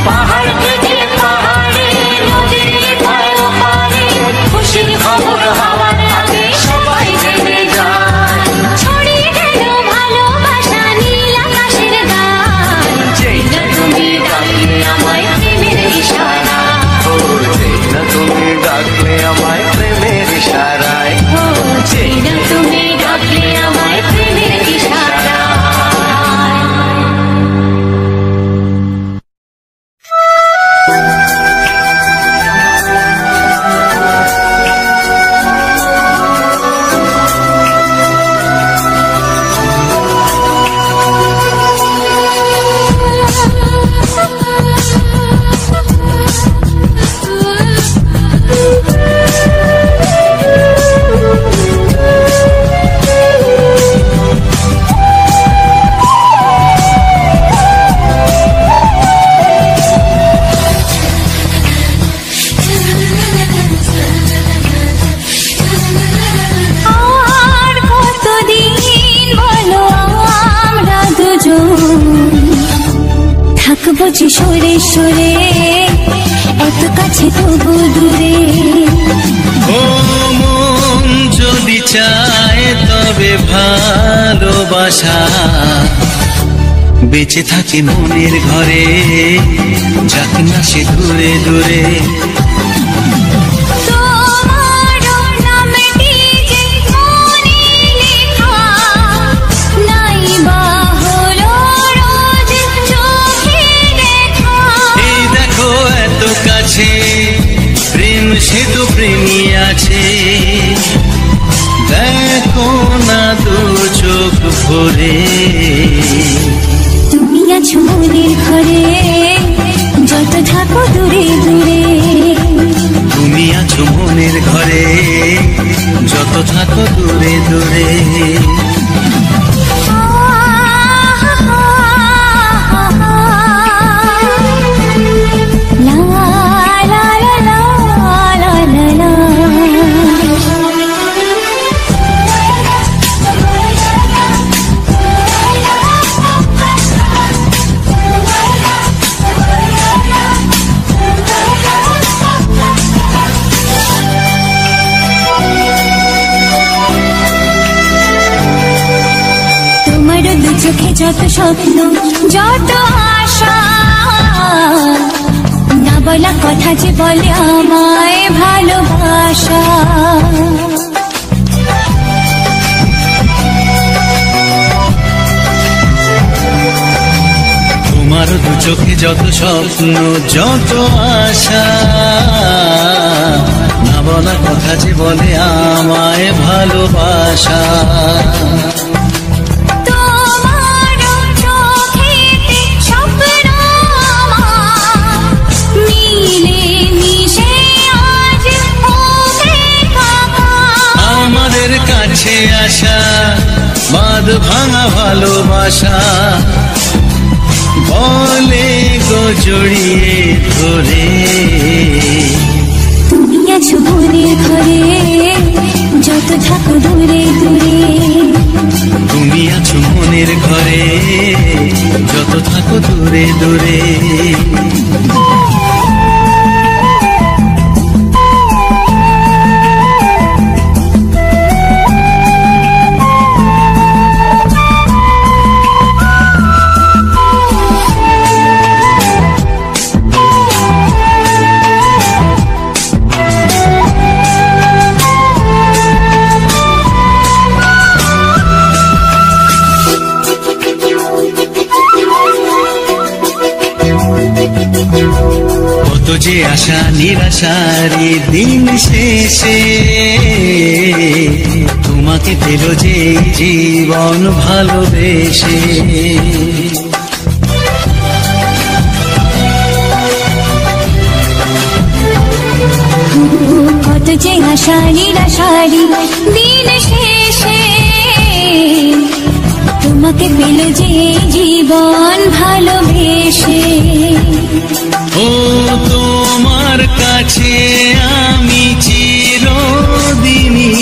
পাহাড় থেকে পাহাড়ে, নদীর এপারে ওপারে, খুশির খবর হওয়ার আগে সবাই জেনে যায়। ছড়িয়ে গেল ভালোবাসা নীল আকাশের গায়ে, যেই না তুমি ডাকলে আমায় প্রেমের ইশারায়। ও যেই না তুমি ডাকলে আমায় প্রেমের ইশারায়। ও যেই না তুমি ডাকলে আমায় প্রেমের ইশারায়। আর কতদিন বলো আমরা দুজন থাকবো যে সরে সরে, এত কাছে তবু দূরে। ও মন যদি চায় তবে ভালোবাসা বেঁচে থাকে মনের ঘরে, যাক না সে দূরে দূরে। তোমার নামটি যে মনে লেখা, নাই বা হলো রোজ চোখে দেখা। এই দেখো এত কাছে প্রেম, সে তো প্রেমী আছে, দেখো না দু চোখ ভরে। তুমি আছো মনের ঘরে, যত থাকো দূরে দূরে। তুমি আছো মনের ঘরে, যত থাকো দূরে দূরে। লা লা লা লা লা লা লা। চোখে যত স্বপ্ন, যত আশা, না বলা কথা যে বলে আমায় ভালোবাসা। তোমার দু চোখে যত স্বপ্ন যত আশা, না বলা কথা যে বলে আমায় ভালোবাসা। তোমার চোখেতে স্বপ্ন আমার মিলে মিশে আজ হবে একাকার। আমাদের কাছে আসা বাঁধ ভাঙা ভালোবাসা, বলে গো জড়িয়ে ধরে। তুমি আছো মনের ঘরে যত থাকো দূরে দূরে। তুমি আছো মনের ঘরে যত থাকো দূরে দূরে। কত যে আশা নিরাশারি দিন শেষে, তোমাকে পেল যে জীবন ভালোবেসে। কত যে আশা নিরাশারি দিন শেষে, তোমাকে পেল যে জীবন ভালোবেসে। ও তোমার কাছে আমি চিরদিনই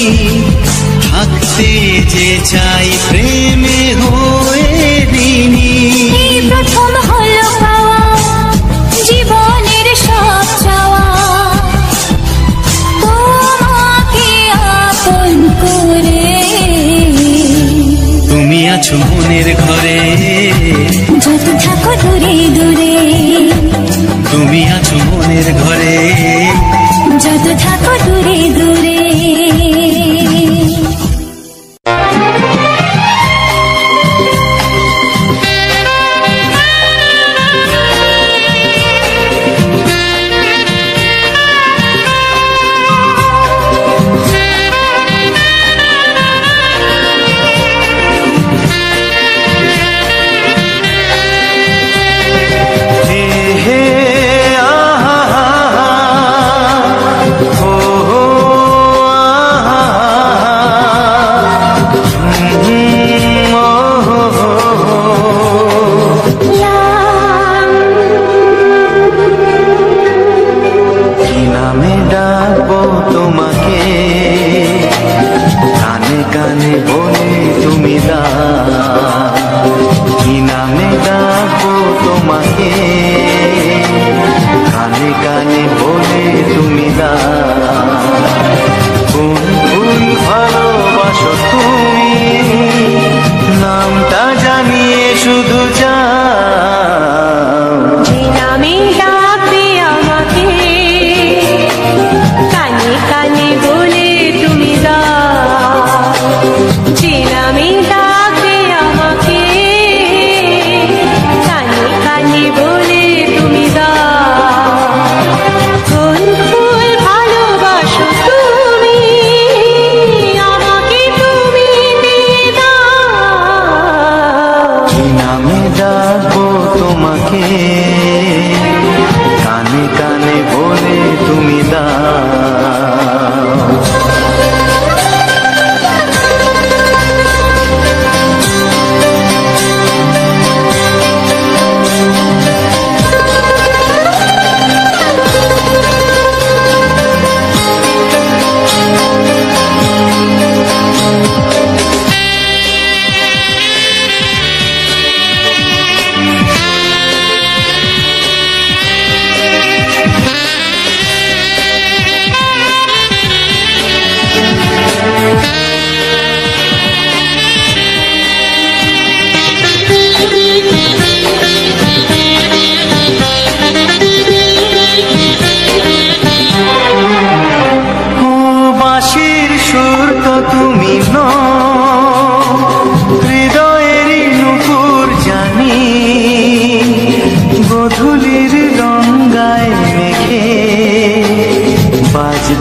থাকতে যে চাই প্রেমে হয়ে দিনই। এই প্রথম হলো পাওয়া জীবনের সব চাওয়া, তোমাকে আপন করে। তুমি আছো মনের ঘরে যত থাকো দূরে দূরে। তুমি আছো মনের ঘরে যত থাকো দূরে দূরে।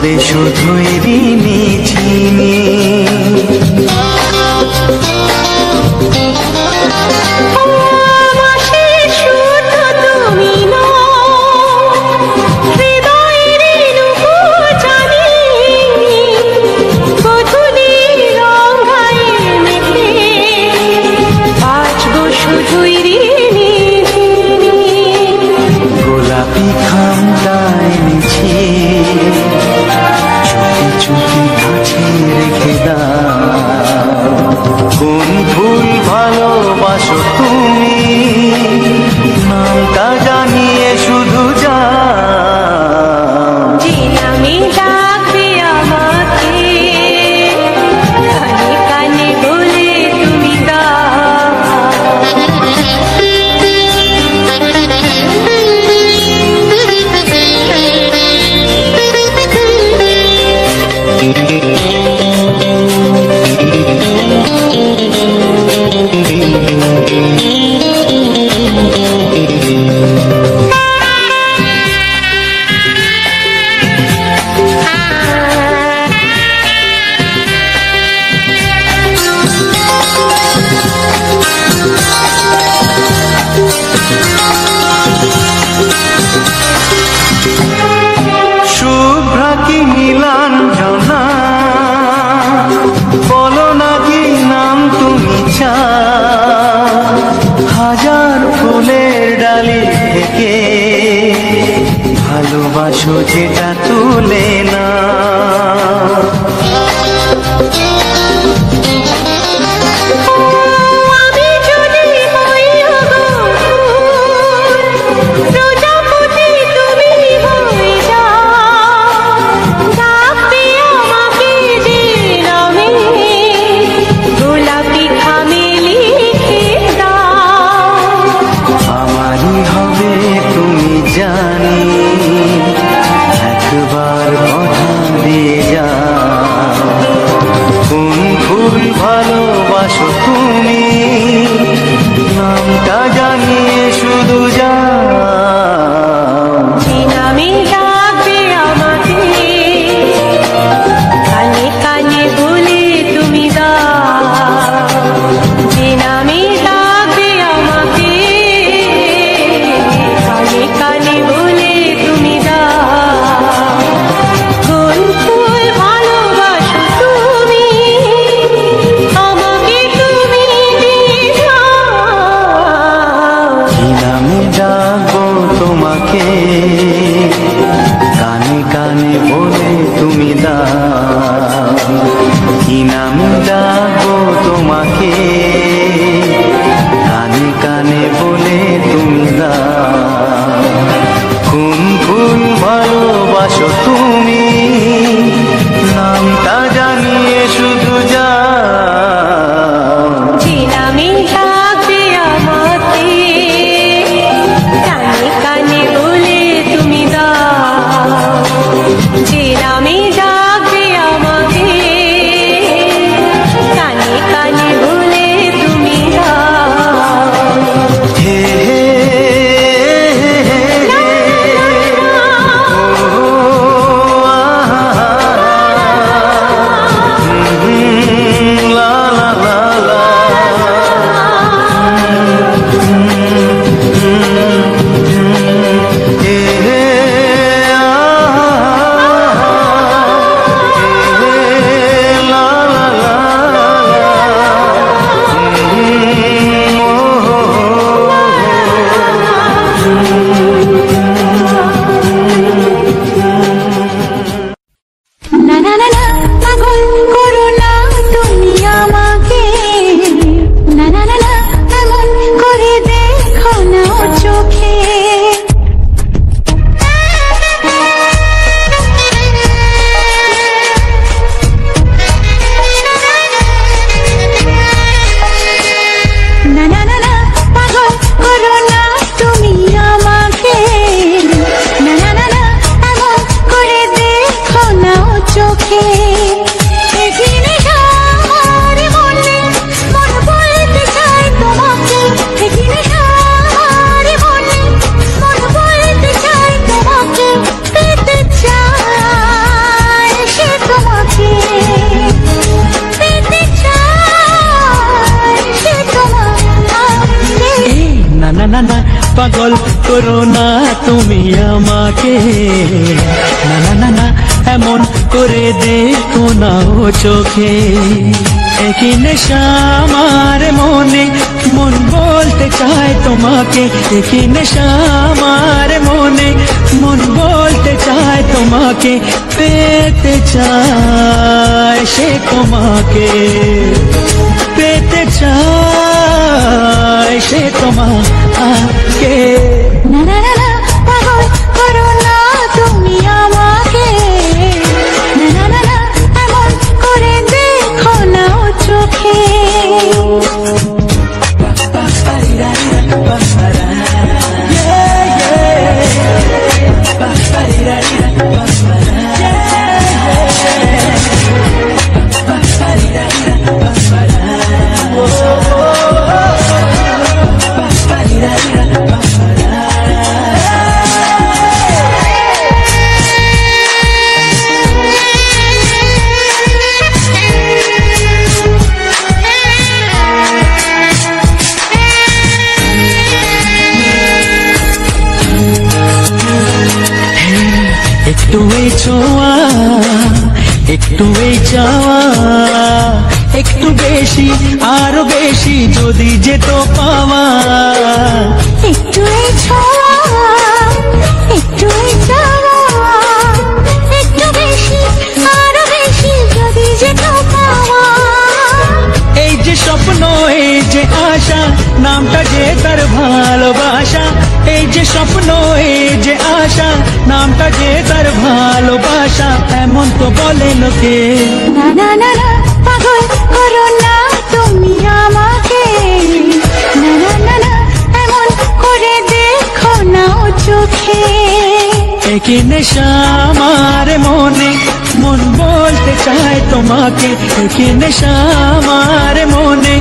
বলে শুধুই ঋণী ছিনি। গোলাপি খামটায় এনেছি, চুপি চুপি কাছে রেখে দাও। কোন ফুল ভালোবাসো তুমি, নামটা জানিয়ে শুধু যাও। যে নামে ডাকবে আমাকে, কানে কানে বলে তুমি শুভ্রা কি নীলাঞ্জনা, বলো না কি নাম তুমি চাও। হাজার ফুলের ডালি থেকে ভালোবাসো যেটা তুলে না। জানি একবার কথা দিয়ে যাও। না না পাগল করো না তুমি আমাকে, না না না না এমন করে দেখো না ও চোখে। একই নেশা আমার মনে, মন বলতে চায় তোমাকে, একই নেশা আমার মনে, মন বলতে চায় তোমাকে, পেতে চায় সে তোমাকে, পেতে চায় সে তোমাকে। না না না না পাগল করো না তুমি আমাকে, না না না না এমন করে দেখো না ও চোখে। একটু এই ছোঁয়া, একটু এই চাওয়া, একটু বেশি আরো বেশি যদি যেত পাওয়া। একটু এই ছোঁয়া, একটু এই চাওয়া, একটু বেশি আরো বেশি যদি যেত পাওয়া। এই যে স্বপ্ন, এই যে আশা, নামটা যে তার ভালোবাসা। এই যে স্বপ্ন, এই যে আশা, নামটা যে তার ভালোবাসা। এমন তো বলে লোকে, না না না না পাগল করো না তুমি আমাকে, না না না না এমন করে দেখো না ও চোখে। একই নেশা আমার মনে, মন বলতে চায় তোমাকে, একই নেশা আমার মনে,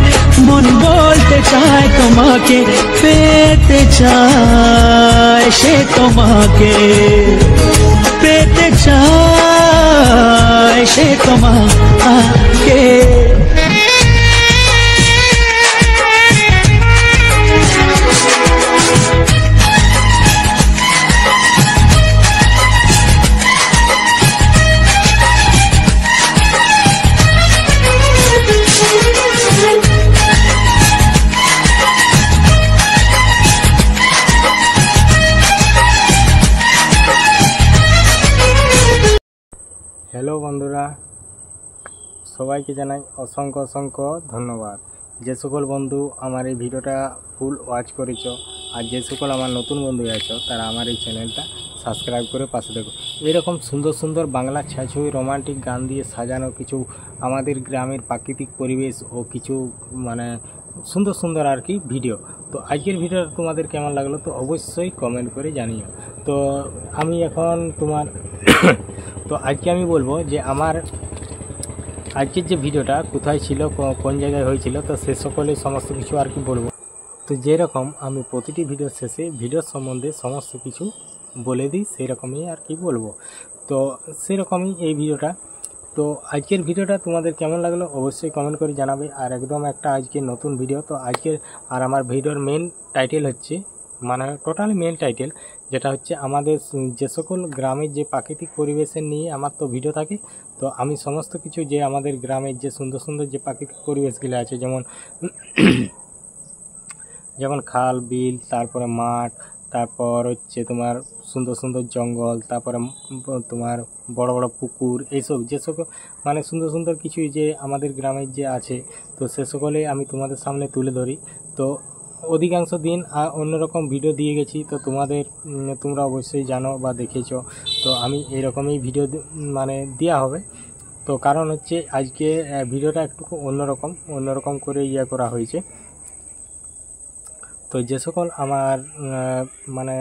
মন বলতে চায় তোমাকে, পেতে চায় সে তোমাকে, পেতে চায় সে তোমাকে। হ্যালো বন্ধুরা, সবাইকে জানাই অসংখ্য অসংখ্য ধন্যবাদ। যে সকল বন্ধু আমার এই ভিডিওটা ফুল ওয়াচ করেছ, আর যে সকল আমার নতুন বন্ধু আছো তারা আমার এই চ্যানেলটা সাবস্ক্রাইব করে পাশে দেখো। এরকম সুন্দর সুন্দর বাংলা ছায়াছবি রোমান্টিক গান দিয়ে সাজানো কিছু আমাদের গ্রামের প্রাকৃতিক পরিবেশ ও কিছু মানে সুন্দর সুন্দর আর কি ভিডিও। তো আজকের ভিডিওটা তোমাদের কেমন লাগলো তো অবশ্যই কমেন্ট করে জানিও। তো আমি এখন তোমার তো আজকে আমি বলবো যে আমার আজকের যে ভিডিওটা কোথায় ছিল, কোন জায়গায় হয়েছিল, তো সে সকলে সমস্ত কিছু আর কি বলবো। তো যেরকম আমি প্রতিটি ভিডিও শেষে ভিডিওর সম্বন্ধে সমস্ত কিছু বলে দিই, সেই রকমই আর কি বলবো। তো সেরকমই এই ভিডিওটা। তো আজকের ভিডিওটা তোমাদের কেমন লাগলো অবশ্যই কমেন্ট করে জানাবে। আর একদম একটা আজকে নতুন ভিডিও। তো আজকের আর আমার ভিডিওর মেন টাইটেল হচ্ছে, মানে টোটালি মেন টাইটেল যেটা হচ্ছে আমাদের যে সকল গ্রামের যে প্রাকৃতিক পরিবেশের নিয়ে আমার তো ভিডিও থাকে। তো আমি সমস্ত কিছু যে আমাদের গ্রামের যে সুন্দর সুন্দর যে প্রাকৃতিক পরিবেশগুলো আছে, যেমন খাল বিল, তারপরে মাঠ, তারপর হচ্ছে তোমার সুন্দর সুন্দর জঙ্গল, তারপরে তোমার বড় বড় পুকুর, এইসব যে সকল মানে সুন্দর সুন্দর কিছু যে আমাদের গ্রামের যে আছে, তো সে সকলে আমি তোমাদের সামনে তুলে ধরি। তো অধিকাংশ দিন অন্যরকম ভিডিও দিয়ে গেছি, তো তোমরা অবশ্যই জানো বা দেখেছো। তো আমি এরকমই ভিডিও মানে দেওয়া হবে। তো কারণ হচ্ছে আজকে ভিডিওটা একটু অন্যরকম করে করা হয়েছে। তো যে সকল আমার মানে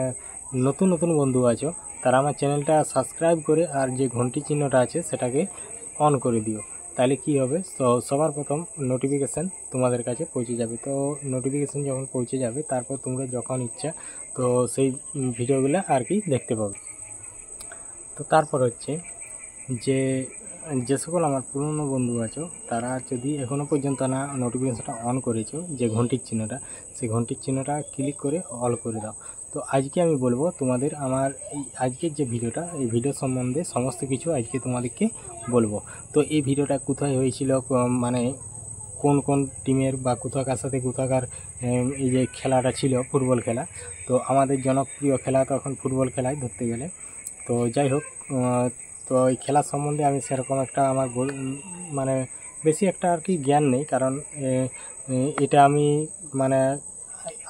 নতুন নতুন বন্ধু আছো তারা আমার চ্যানেলটা সাবস্ক্রাইব করে আর যে ঘন্টি চিহ্নটা আছে সেটাকে অন করে দিও। তাহলে কি হবে, তো সবার প্রথম নোটিফিকেশান তোমাদের কাছে পৌঁছে যাবে। তো নোটিফিকেশান যখন পৌঁছে যাবে তারপর তোমরা যখন ইচ্ছা তো সেই ভিডিওগুলো আর কি দেখতে পাবে। তো তারপর হচ্ছে যে যে সকল আমার পুরনো বন্ধু আছো তারা যদি এখনও পর্যন্ত না নোটিফিকেশনটা অন করেছো, যে ঘন্টির চিহ্নটা, সেই ঘন্টির চিহ্নটা ক্লিক করে অল করে দাও। তো আজকে আমি বলবো তোমাদের আমার এই আজকের যে ভিডিওটা, এই ভিডিও সম্বন্ধে সমস্ত কিছু আজকে তোমাদেরকে বলবো। তো এই ভিডিওটা কোথায় হয়েছিল, মানে কোন কোন টিমের বা কোথাকার সাথে কোথাকার এই যে খেলাটা ছিল ফুটবল খেলা। তো আমাদের জনপ্রিয় খেলা তো এখন ফুটবল খেলাই ধরতে গেলে। তো যাই হোক, তো এই খেলার সম্বন্ধে আমি সেরকম একটা আমার মানে বেশি একটা আর কি জ্ঞান নেই, কারণ এটা আমি মানে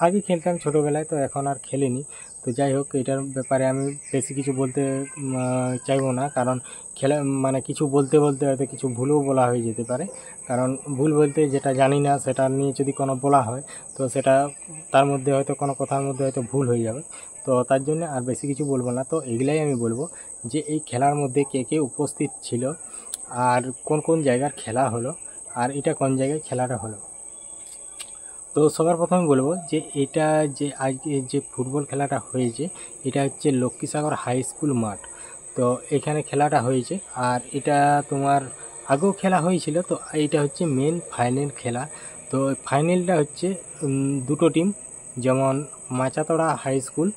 আগে খেলতাম ছোটোবেলায়, তো এখন আর খেলিনি। তো যাই হোক, এটার ব্যাপারে আমি বেশি কিছু বলতে চাইবো না, কারণ খেলা মানে কিছু বলতে বলতে হয়তো কিছু ভুলও বলা হয়ে যেতে পারে। কারণ ভুল বলতে যেটা জানি না সেটা নিয়ে যদি কোনো বলা হয়, তো সেটা তার মধ্যে হয়তো কোনো কথার মধ্যে হয়তো ভুল হয়ে যাবে। তো তার জন্য আর বেশি কিছু বলবো না। তো এগুলাই আমি বলবো যে এই খেলার মধ্যে কে কে উপস্থিত ছিল, আর কোন কোন জায়গার খেলা হলো, আর এটা কোন জায়গায় খেলাটা হলো। তো সবার প্রথমে বলবো যে এটা যে আজকে যে ফুটবল খেলাটা হয়েছে, এটা হচ্ছে লক্ষ্মীসাগর হাই স্কুল মাঠ। তো এখানে খেলাটা হয়েছে, আর এটা তোমার আগেও খেলা হয়েছিল। তো এইটা হচ্ছে মেন ফাইনাল খেলা। তো ফাইনালটা হচ্ছে দুটো টিম, যেমন মাচাতড়া হাই স্কুল।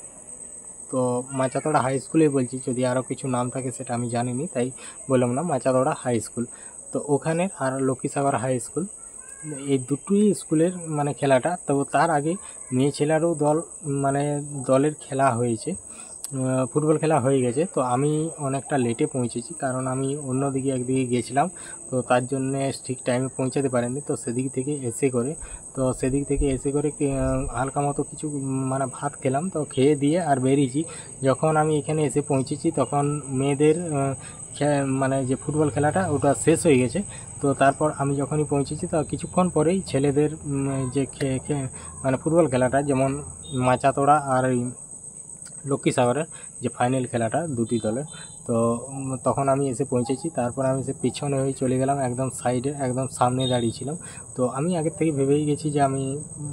তো মাচাতড়া হাই স্কুলে বলছি, যদি আরও কিছু নাম থাকে সেটা আমি জানিনি, তাই বললাম না, মাচাতড়া হাই স্কুল। তো ওখানে আর লক্ষ্মীসাগর হাই স্কুল, এই দুটোই স্কুলের মানে খেলাটা। তো তার আগে মেয়ে ছেলেরও মানে দলের খেলা হয়েছে, ফুটবল খেলা হয়ে গেছে। তো আমি অনেকটা লেটে পৌঁছেছি, কারণ আমি অন্যদিকে একদিকে গেছিলাম, তো তার জন্যে ঠিক টাইমে পৌঁছাতে পারিনি। তো সেদিক থেকে এসে করে হালকা মতো কিছু মানে ভাত খেলাম, তো খেয়ে দিয়ে আর বেরিয়েছি। যখন আমি এখানে এসে পৌঁছেছি তখন মেয়েদের মানে যে ফুটবল খেলাটা ওটা শেষ হয়ে গেছে। তো তারপর আমি যখনই পৌঁছেছি তো কিছুক্ষণ পরেই ছেলেদের যে মানে ফুটবল খেলাটা, যেমন মাচাতড়া আর লক্ষ্মীসাগরের যে ফাইনাল খেলাটা দুটি দলের, তো তখন আমি এসে পৌঁছেছি। তারপর আমি এসে পিছনে হয়ে চলে গেলাম, একদম সাইডে একদম সামনে দাঁড়িয়েছিলাম। তো আমি আগের থেকে ভেবেই গেছি যে আমি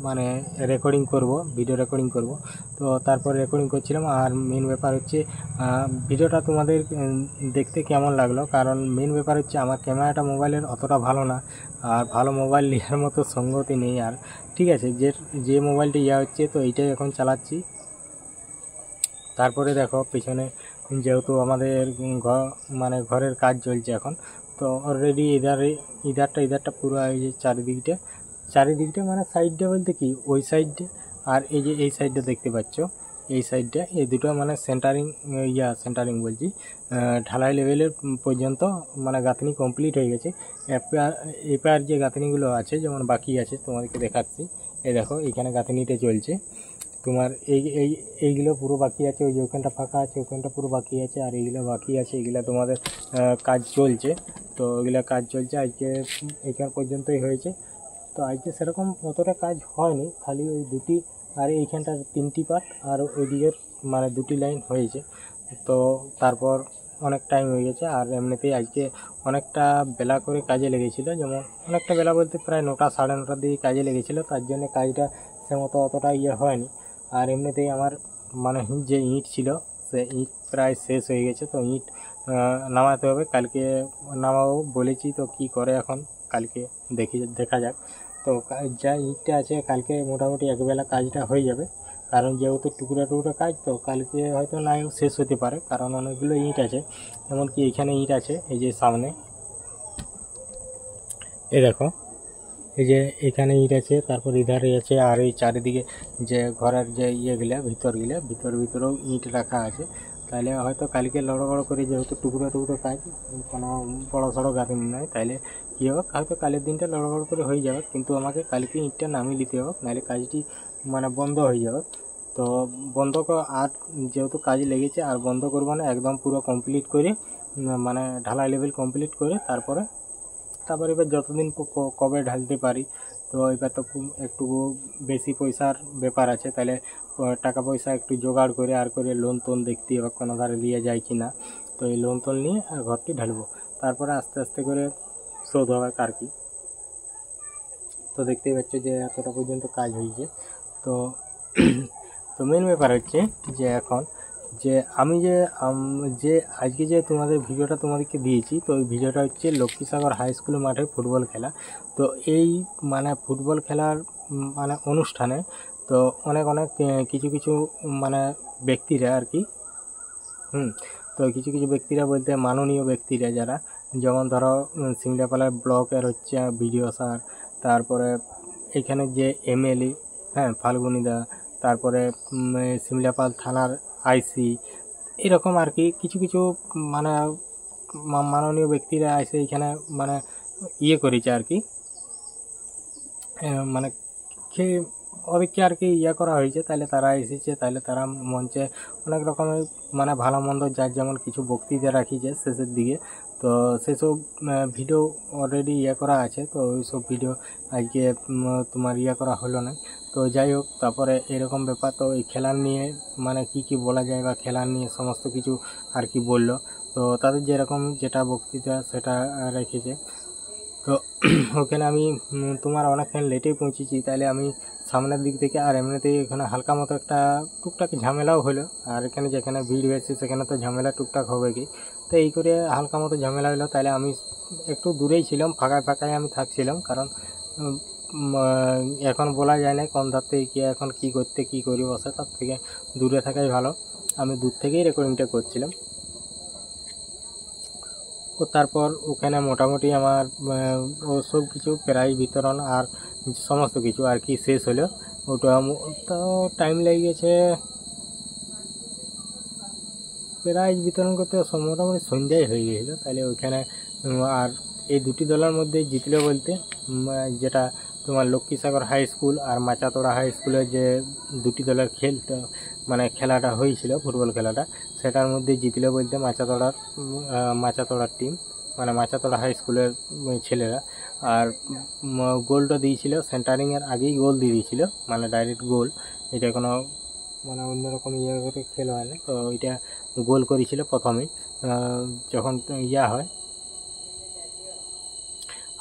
মানে রেকর্ডিং করব, ভিডিও রেকর্ডিং করব। তো তারপর রেকর্ডিং করছিলাম। আর মেন ব্যাপার হচ্ছে ভিডিওটা তোমাদের দেখতে কেমন লাগলো, কারণ মেন ব্যাপার হচ্ছে আমার ক্যামেরাটা মোবাইলের অতটা ভালো না, আর ভালো মোবাইল নেওয়ার মতো সঙ্গতি নেই। আর ঠিক আছে, যে মোবাইলটা হচ্ছে, তো এইটাই এখন চালাচ্ছি। তারপরে দেখো পিছনে, যেহেতু আমাদের মানে ঘরের কাজ চলছে এখন, তো অলরেডি ইধারটা পুরো এই যে চারিদিকটা মানে সাইডটা বলতে কি ওই সাইডটা, আর এই যে এই সাইডটা দেখতে পাচ্ছ, এই সাইডটা, এই দুটো মানে সেন্টারিং বলছি, ঢালাই লেভেলের পর্যন্ত মানে গাঁথনি কমপ্লিট হয়ে গেছে। এবার যে গাঁথনিগুলো আছে, যেমন বাকি আছে, তোমাদেরকে দেখাচ্ছি। এই দেখো এইখানে গাঁথনিটা চলছে তোমার, এইগুলো পুরো বাকি আছে। ওই যে ওখানটা ফাঁকা আছে, ওখানটা পুরো বাকি আছে, আর এইগুলো বাকি আছে। এগুলো তোমাদের কাজ চলছে। তো ওইগুলো কাজ চলছে, আজকে এইখান পর্যন্তই হয়েছে। তো আজকে সেরকম অতটা কাজ হয়নি, খালি ওই দুটি আর এইখানটার 3টি পার্ট, আর ওইদিকের মানে 2টি লাইন হয়েছে। তো তারপর অনেক টাইম হয়ে গেছে। আর এমনিতেই আজকে অনেকটা বেলা করে কাজে লেগেছিলো, যেমন অনেকটা বেলা বলতে প্রায় 9টা সাড়ে 9টার দিকে কাজে লেগেছিলো, তার জন্য কাজটা সেমতো অতটা হয়নি। আর এমনিতেই আমার মানে যে ইট ছিল, সে ইট প্রায় শেষ হয়ে গেছে। তো ইট নামাতে হবে, কালকে নামাবো বলেছি। তো কি করে এখন কালকে দেখা যাক। তো যা ইটটা আছে কালকে মোটামুটি একবেলা কাজটা হয়ে যাবে, কারণ যেহেতু টুকরা কাজ, তো কালকে হয়তো নাও শেষ হতে পারে, কারণ অনেকগুলো ইট আছে। এমনকি এখানে ইট আছে, এই যে সামনে এই দেখো, এই যে এখানে ইট আছে, তারপর ইধারে আছে, আর এই চারিদিকে যে ঘরের যে ভিতরেও ইট রাখা আছে। তাহলে হয়তো কালকে লড় করে, যেহেতু টুকরো কাজ, কোনো বড় সড়ো গাঁথনি নয়, তাহলে কী হবে, হয়তো কালের দিনটা লড় করে হয়ে যাবে। কিন্তু আমাকে কালকে ইটটা নামিয়ে দিতে হবে, নাহলে কাজটি মানে বন্ধ হয়ে যাবে। তো আর যেহেতু কাজ লেগেছে, আর বন্ধ করবো না, একদম পুরো কমপ্লিট করে মানে ঢালাই লেভেল কমপ্লিট করে তারপর এবার যতদিন কবে ঢালতে পারি। তো এবার তো একটু বেশি পয়সার ব্যাপার আছে, তাহলে টাকা পয়সা একটু জোগাড় করে লোন টোন দেখতে হবে কোনো ধারে নিয়ে যায় কি না। তো এই লোন টোন নিয়ে আর ঘরটি ঢালবো, তারপরে আস্তে আস্তে করে শোধ হবে আর কি। তো দেখতেই পাচ্ছ যে এতটা পর্যন্ত কাজ হয়েছে। তো মেন ব্যাপার হচ্ছে যে এখন যে আমি যে আজকে যে তোমাদের ভিডিওটা তোমাদেরকে দিয়েছি, তো এই ভিডিওটা হচ্ছে লক্ষ্মীসাগর হাই স্কুল মাঠে ফুটবল খেলা। তো এই মানে ফুটবল খেলার মানে অনুষ্ঠানে তো অনেক কিছু কিছু মানে ব্যক্তিরা আর কি, তো কিছু কিছু ব্যক্তিরা বলতে মাননীয় ব্যক্তিরা যারা, যেমন ধরো সিমলাপালের ব্লকের হচ্ছে বিডিও স্যার, তারপরে এখানে যে এমএলএ, ফাল্গুনিদা, তারপরে সিমলাপাল থানার আইসি, এরকম আর কি কিছু কিছু মানে মাননীয় ব্যক্তিরা এসে এখানে মানে করেছে আর কি, মানে ওদেরকে আর কি করা হয়েছে। তাহলে তারা এসেছে, তাহলে তারা মঞ্চে অনেক রকমের মানে ভালো মন্দ যার যেমন কিছু বক্তৃতা রাখিছে শেষের দিকে। তো সেসব ভিডিও অলরেডি করা আছে। তো ওই সব ভিডিও আজকে তোমার করা হলো না। তো যাই হোক, তারপরে এরকম ব্যাপার। তো এই খেলার নিয়ে মানে কি বলা যায় বা খেলার নিয়ে সমস্ত কিছু আর কি বললো। তো তাদের যেরকম যেটা বক্তৃতা সেটা রেখেছে। তো ওখানে আমি তোমার অনেকক্ষণ লেটেই পৌঁছেছি, তাহলে আমি সামনের দিক থেকে, আর এমনিতেই এখানে হালকা মতো একটা টুকটাক ঝামেলাও হলো। আর এখানে যেখানে ভিড় হয়েছে সেখানে তো ঝামেলা টুকটাক হবে কি। তো এই করে হালকা মতো ঝামেলা হলো। তাহলে আমি একটু দূরেই ছিলাম, ফাঁকায় আমি থাকছিলাম, কারণ এখন বলা যায় না কোন ধার থেকে কে এখন কী করি বসে, তার থেকে দূরে থাকাই ভালো। আমি দূর থেকেই রেকর্ডিংটা করছিলাম। ও তারপর ওখানে মোটামুটি আমার সব কিছু প্রাইজ বিতরণ আর সমস্ত কিছু আর কি শেষ হলো। ওটা তো টাইম লেগে গেছে, প্রাইজ বিতরণ করতে মোটামুটি সন্ধ্যায় হয়ে গেছিলো। তাহলে ওইখানে আর এই দুটি দলের মধ্যে জিতলো বলতে, যেটা তোমার লক্ষ্মীসাগর হাই স্কুল আর মাচাতোড়া হাই স্কুলের যে দুটি দলের খেলাটা হয়েছিল, ফুটবল খেলাটা, সেটার মধ্যে জিতলো বলতে মাচাতোড়ার টিম, মানে মাচাতোড়া হাই স্কুলের ছেলেরা। আর গোলটা দিয়েছিল সেন্টারিংয়ের আগেই গোল দিয়ে দিয়েছিল, মানে ডাইরেক্ট গোল। এটা কোনো মানে অন্যরকম করে খেলা হয় না। তো এটা গোল করেছিল প্রথমেই, যখন হয়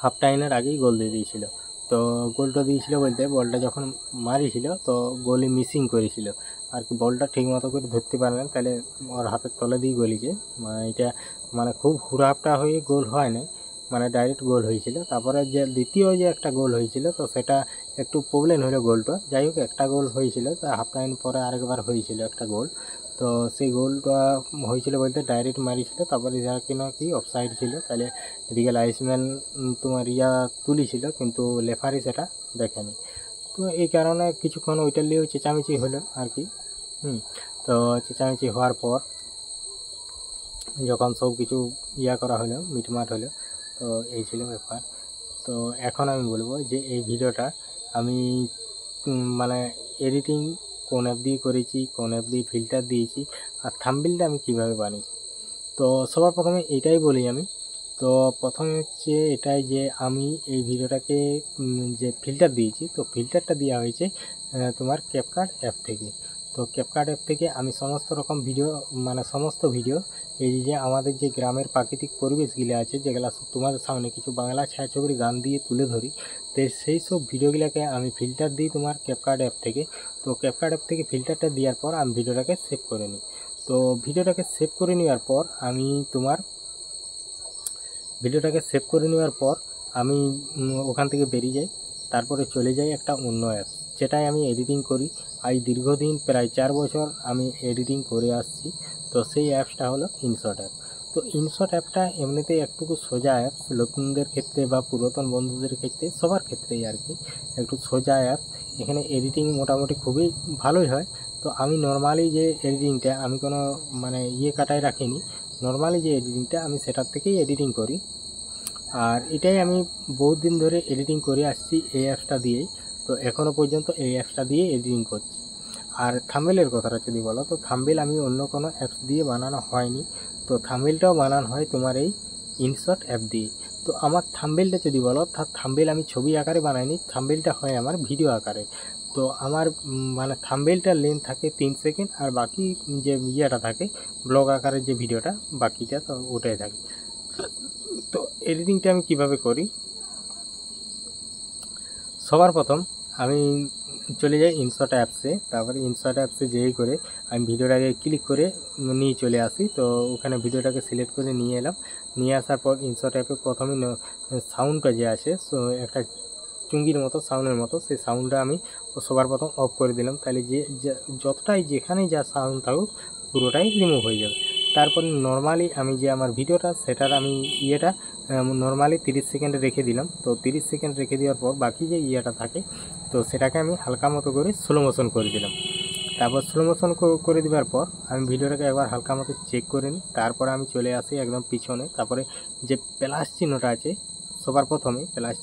হাফ টাইমের আগেই গোল দিয়ে দিয়েছিল। তো গোলটা দিয়েছিল বলতে বলটা যখন মারিছিল তো গোলি মিসিং করেছিল আর কি, বলটা ঠিক মতো করে ধরতে পারে না, তাহলে ওর হাতের তলে দিয়ে গলিছে। এটা মানে খুব হুড়াপটা হয়ে গোল হয় না, মানে ডাইরেক্ট গোল হয়েছিল। তারপরে যে দ্বিতীয় যে একটা গোল হয়েছিল, তো সেটা একটু প্রবলেম হলো গোলটা। যাই হোক, একটা গোল হয়েছিল, তা হাফ টাইম পরে আরেকবার হয়েছিল একটা গোল। তো সেই গোলটা হয়েছিল বলতে ডাইরেক্ট মারিছিল, তারপরে যা কিনা কি অফসাইড ছিল। তাহলে এদিকে লাইসম্যান তোমার তুলিছিল, কিন্তু লেফারি সেটা দেখেনি। তো এই কারণে কিছুক্ষণ ওইটা নিয়েও চেঁচামেচি হলো আর কি। তো চেঁচামেচি হওয়ার পর যখন সব কিছু করা হলো, মিটমাট হলো, তো এই ছিল ব্যাপার। তো এখন আমি বলবো যে এই ভিডিওটা আমি মানে এডিটিং কোন অ্যাপ দিয়ে করেছি, কোন অ্যাপ দিয়ে ফিল্টার দিয়েছি, আর থাম্বনেইলটা আমি কিভাবে বানিয়েছি। তো সবার প্রথমে এটাই বলি আমি। তো প্রথমে হচ্ছে এটাই যে আমি এই ভিডিওটাকে যে ফিল্টার দিয়েছি, তো ফিল্টারটা দেওয়া হয়েছে তোমার ক্যাপকাট অ্যাপ থেকে। তো ক্যাপকাট অ্যাপ থেকে আমি সমস্ত রকম ভিডিও, মানে সমস্ত ভিডিও, এই যে আমাদের যে গ্রামের প্রাকৃতিক পরিবেশগুলো আছে, যেগুলো তোমাদের সামনে কিছু বাংলা ছায়াছবির গান দিয়ে তুলে ধরি, তো সেই সব ভিডিওগুলোকে আমি ফিল্টার দিই তোমার ক্যাপকাট অ্যাপ থেকে। তো ক্যাপকাট অ্যাপ থেকে ফিল্টারটা দেওয়ার পর আমি ভিডিওটাকে সেভ করে নিই। তো ভিডিওটাকে সেভ করে নেওয়ার পর আমি ওখান থেকে বেরিয়ে যাই, তারপরে চলে যাই একটা অন্য অ্যাপ, যেটাই আমি এডিটিং করি। আজ দীর্ঘদিন প্রায় 4 বছর আমি এডিটিং করে আসছি। তো সেই অ্যাপসটা হলো ইনশট অ্যাপ। তো ইনশট অ্যাপটা এমনিতেই একটুকু সোজা অ্যাপ, নতুনদের ক্ষেত্রে বা পুরাতন বন্ধুদের ক্ষেত্রে সবার ক্ষেত্রেই আর কি একটু সোজা অ্যাপ। এখানে এডিটিং মোটামুটি খুবই ভালোই হয়। তো আমি নর্মালি যে এডিটিংটা আমি কোনো মানে কাটায় রাখিনি, নর্মালি যে এডিটিংটা আমি সেটার থেকেই এডিটিং করি। আর এটাই আমি বহুত দিন ধরে এডিটিং করে আসছি এই অ্যাপসটা দিয়েই। তো এখনও পর্যন্ত এই অ্যাপসটা দিয়ে এডিটিং করছি। আর থাম্বনেইলের কথাটা যদি বলো, তো থাম্বনেইল আমি অন্য কোনো অ্যাপস দিয়ে বানানো হয়নি। তো থাম্বনেইলটাও বানানো হয় তোমার এই ইনশট অ্যাপ দিয়ে। তো আমার থাম্বনেইলটা যদি বলো, তার থাম্বনেইল আমি ছবি আকারে বানাইনি, থাম্বনেইলটা হয় আমার ভিডিও আকারে। তো আমার মানে থাম্বনেইলটার লেন্থ থাকে 3 সেকেন্ড, আর বাকি যে থাকে ব্লগ আকারের যে ভিডিওটা বাকিটা তো ওটাই থাকে। তো এডিটিংটা আমি কিভাবে করি, সবার প্রথম আমি চলে যাই ইনশট অ্যাপসে। তারপরে ইনশট অ্যাপসে যেই করে আমি ভিডিওটাকে ক্লিক করে নিয়ে চলে আসি। তো ওখানে ভিডিওটাকে সিলেক্ট করে নিয়ে এলাম। নিয়ে আসার পর ইনশট অ্যাপে প্রথমে সাউন্ডটা যে আসে, একটা চুঙ্গির মতো সাউন্ডের মতো, সেই সাউন্ডটা আমি সবার প্রথম অফ করে দিলাম। তাহলে যতটাই যেখানেই যা সাউন্ড থাকুক পুরোটাই রিমুভ হয়ে যাবে। তারপর নর্মালি আমি যে আমার ভিডিওটা সেটার আমি নর্মালি 30 সেকেন্ডে রেখে দিলাম। তো 30 সেকেন্ড রেখে দেওয়ার পর বাকি যে থাকে তো সেটাকে আমি হালকা মতো করে স্লো মোশন করে দিলাম। তারপর স্লো মোশন করে দেওয়ার পর আমি ভিডিওটাকে একবার হালকা মতো চেক করে নিই। তারপরে আমি চলে আসি একদম পিছনে। তারপরে যে প্লাস চিহ্নটা আছে, সবার প্রথমে প্লাস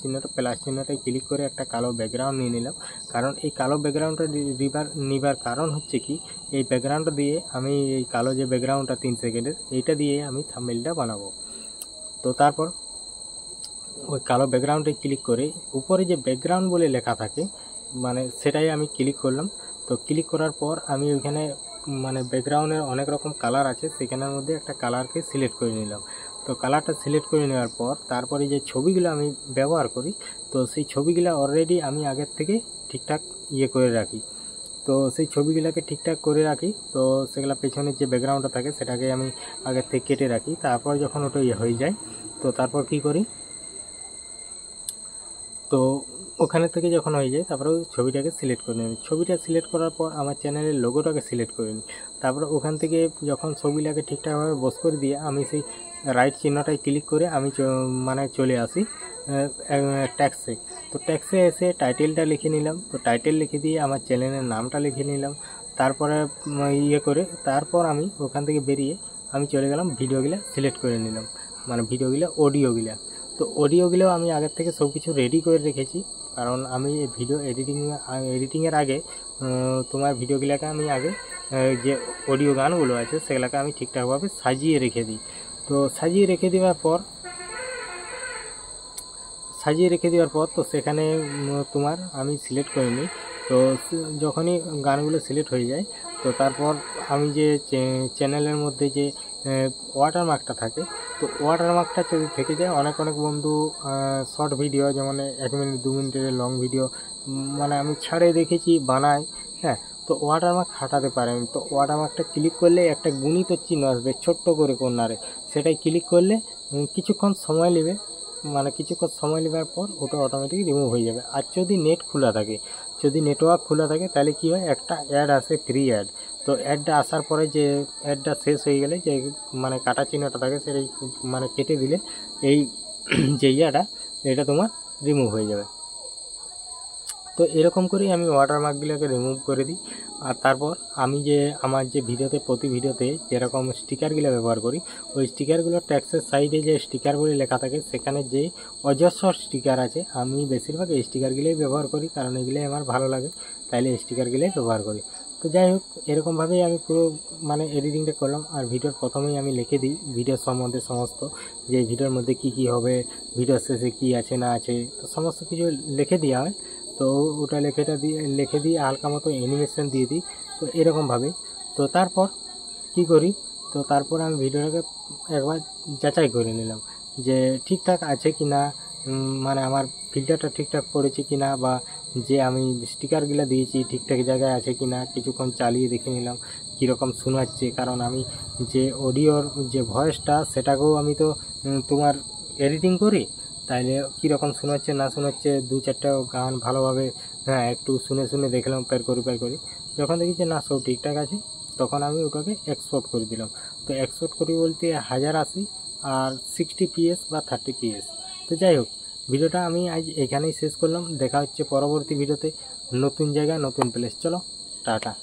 চিহ্নটায় ক্লিক করে একটা কালো ব্যাকগ্রাউন্ড নিয়ে নিলাম। কারণ এই কালো ব্যাকগ্রাউন্ডটা নিবার কারণ হচ্ছে কি, এই ব্যাকগ্রাউন্ডটা দিয়ে আমি এই কালো যে ব্যাকগ্রাউন্ডটা 3 সেকেন্ডের, এইটা দিয়ে আমি থাম্বনেলটা বানাবো। তো তারপর ওই কালো ব্যাকগ্রাউন্ডে ক্লিক করে উপরে যে ব্যাকগ্রাউন্ড বলে লেখা থাকে মানে সেটাই আমি ক্লিক করলাম। তো ক্লিক করার পর আমি ওইখানে মানে ব্যাকগ্রাউন্ডের অনেক রকম কালার আছে, সেখানের মধ্যে একটা কালারকে সিলেক্ট করে নিলাম। তো কালারটা সিলেক্ট করে নেওয়ার পর তারপরে যে ছবিগুলো আমি ব্যবহার করি, তো সেই ছবিগুলো অলরেডি আমি আগের থেকে ঠিকঠাক করে রাখি। তো সেই ছবিগুলোকে ঠিকঠাক করে রাখি। তো সেগুলো পেছনের যে ব্যাকগ্রাউন্ডটা থাকে সেটাকে আমি আগের থেকে কেটে রাখি। তারপর যখন ওটা হয়ে যায় তো তারপর কি করি, তো ওখানে থেকে যখন হয়ে যায় তারপরে ওই ছবিটাকে সিলেক্ট করে নিই। ছবিটা সিলেক্ট করার পর আমার চ্যানেলের লোগোটাকে সিলেক্ট করে নিই। তারপর ওখান থেকে যখন ছবিটাকে ঠিকঠাকভাবে বস করে দিয়ে আমি সেই রাইট চিহ্নটায় ক্লিক করে আমি মানে চলে আসি ট্যাক্সে। তো ট্যাক্সে এসে টাইটেলটা লিখে নিলাম। তো টাইটেল লিখে দিয়ে আমার চ্যানেলের নামটা লিখে নিলাম। তারপরে করে তারপর আমি ওখান থেকে বেরিয়ে আমি চলে গেলাম ভিডিওগুলো সিলেক্ট করে নিলাম, মানে অডিওগুলো। তো অডিওগুলো আমি আগের থেকে সব কিছু রেডি করে রেখেছি, কারণ আমি এই ভিডিও এডিটিংয়ের আগে তোমার ভিডিওগুলোকে আমি আগে যে অডিও গানগুলো আছে সেগুলোকে আমি ঠিকঠাকভাবে সাজিয়ে রেখে দিই। তো সাজিয়ে রেখে দেওয়ার পর তো সেখানে তোমার আমি সিলেক্ট করে নিই। তো যখনই গানগুলো সিলেক্ট হয়ে যায় তো তারপর আমি যে চ্যানেলের মধ্যে যে ওয়াটারমার্কটা থাকে, তো ওয়াটারমার্কটা যদি থেকে যায় অনেক বন্ধু শর্ট ভিডিও যেমন 1 মিনিট 2 মিনিটের লং ভিডিও মানে আমি ছাড়ে দেখেছি বানায়, হ্যাঁ, তো ওয়াটারমার্ক হাঁটাতে পারেন। তো ওয়াটারমার্কটা ক্লিক করলে একটা গুণিত চিহ্ন আসবে ছোট্ট করে কর্নারে, সেটাই ক্লিক করলে কিছুক্ষণ সময় নেবে, মানে কিছুক্ষণ সময় নেওয়ার পর ওটা অটোমেটিক রিমুভ হয়ে যাবে। আর যদি নেটওয়ার্ক খোলা থাকে তাহলে কি হয়, একটা অ্যাড আসে, ফ্রি অ্যাড। তো অ্যাডটা আসার পরে যে অ্যাডটা শেষ হয়ে গেলে যে মানে কাটা চিহ্নটা থাকে সেটাই মানে কেটে দিলে এই যে এটা তোমার রিমুভ হয়ে যাবে। তো এরকম করেই আমি ওয়াটারমার্কগুলোকে রিমুভ করে দিই। আর তারপর আমি যে আমার যে প্রতি ভিডিওতে যেরকম স্টিকারগুলো ব্যবহার করি, ওই স্টিকারগুলো ট্যাক্সের সাইডে যে স্টিকার বলে লেখা থাকে সেখানে যে অজস্র স্টিকার আছে, আমি বেশিরভাগ এই স্টিকারগুলোই ব্যবহার করি, কারণ এগুলোই আমার ভালো লাগে, তাইলে এই স্টিকারগুলোই ব্যবহার করি। তো যাই হোক, এরকমভাবেই আমি পুরো মানে এডিটিংটা করলাম। আর ভিডিওর প্রথমেই আমি লিখে দিই ভিডিওর সম্বন্ধে সমস্ত, যে ভিডিওর মধ্যে কি হবে, ভিডিওর শেষে কী আছে না আছে, তো সমস্ত কিছু লিখে দেওয়া হয়। তো ওটা লিখে দিয়ে হালকা মতো অ্যানিমেশন দিয়ে দিই। তো এরকমভাবে তো তারপর কি করি, তো তারপর আমি ভিডিওটাকে একবার যাচাই করে নিলাম যে ঠিকঠাক আছে কি না, মানে আমার ফিল্টারটা ঠিকঠাক পড়েছে কি না, বা যে আমি স্টিকারগুলো দিয়েছি ঠিকঠাক জায়গায় আছে কি না, কিছুক্ষণ চালিয়ে দেখে নিলাম কীরকম শোনাচ্ছে। কারণ আমি যে অডিওর যে ভয়েসটা সেটাকেও আমি তো তোমার এডিটিং করি, তাইলে কীরকম শোনাচ্ছে না শোনাচ্ছে 2-4টা গান ভালোভাবে একটু শুনে দেখলাম পের করি। যখন দেখি যে না সব ঠিকঠাক আছে তখন আমি ওটাকে এক্সপোর্ট করে দিলাম। তো এক্সপোর্ট করি বলতে 1080 আর 60 PS বা 30 PS। তো যাই হোক, ভিডিওটা আমি আজ এখানেই শেষ করলাম। দেখা হচ্ছে পরবর্তী ভিডিওতে, নতুন জায়গা নতুন প্লেস। চলো, টাটা।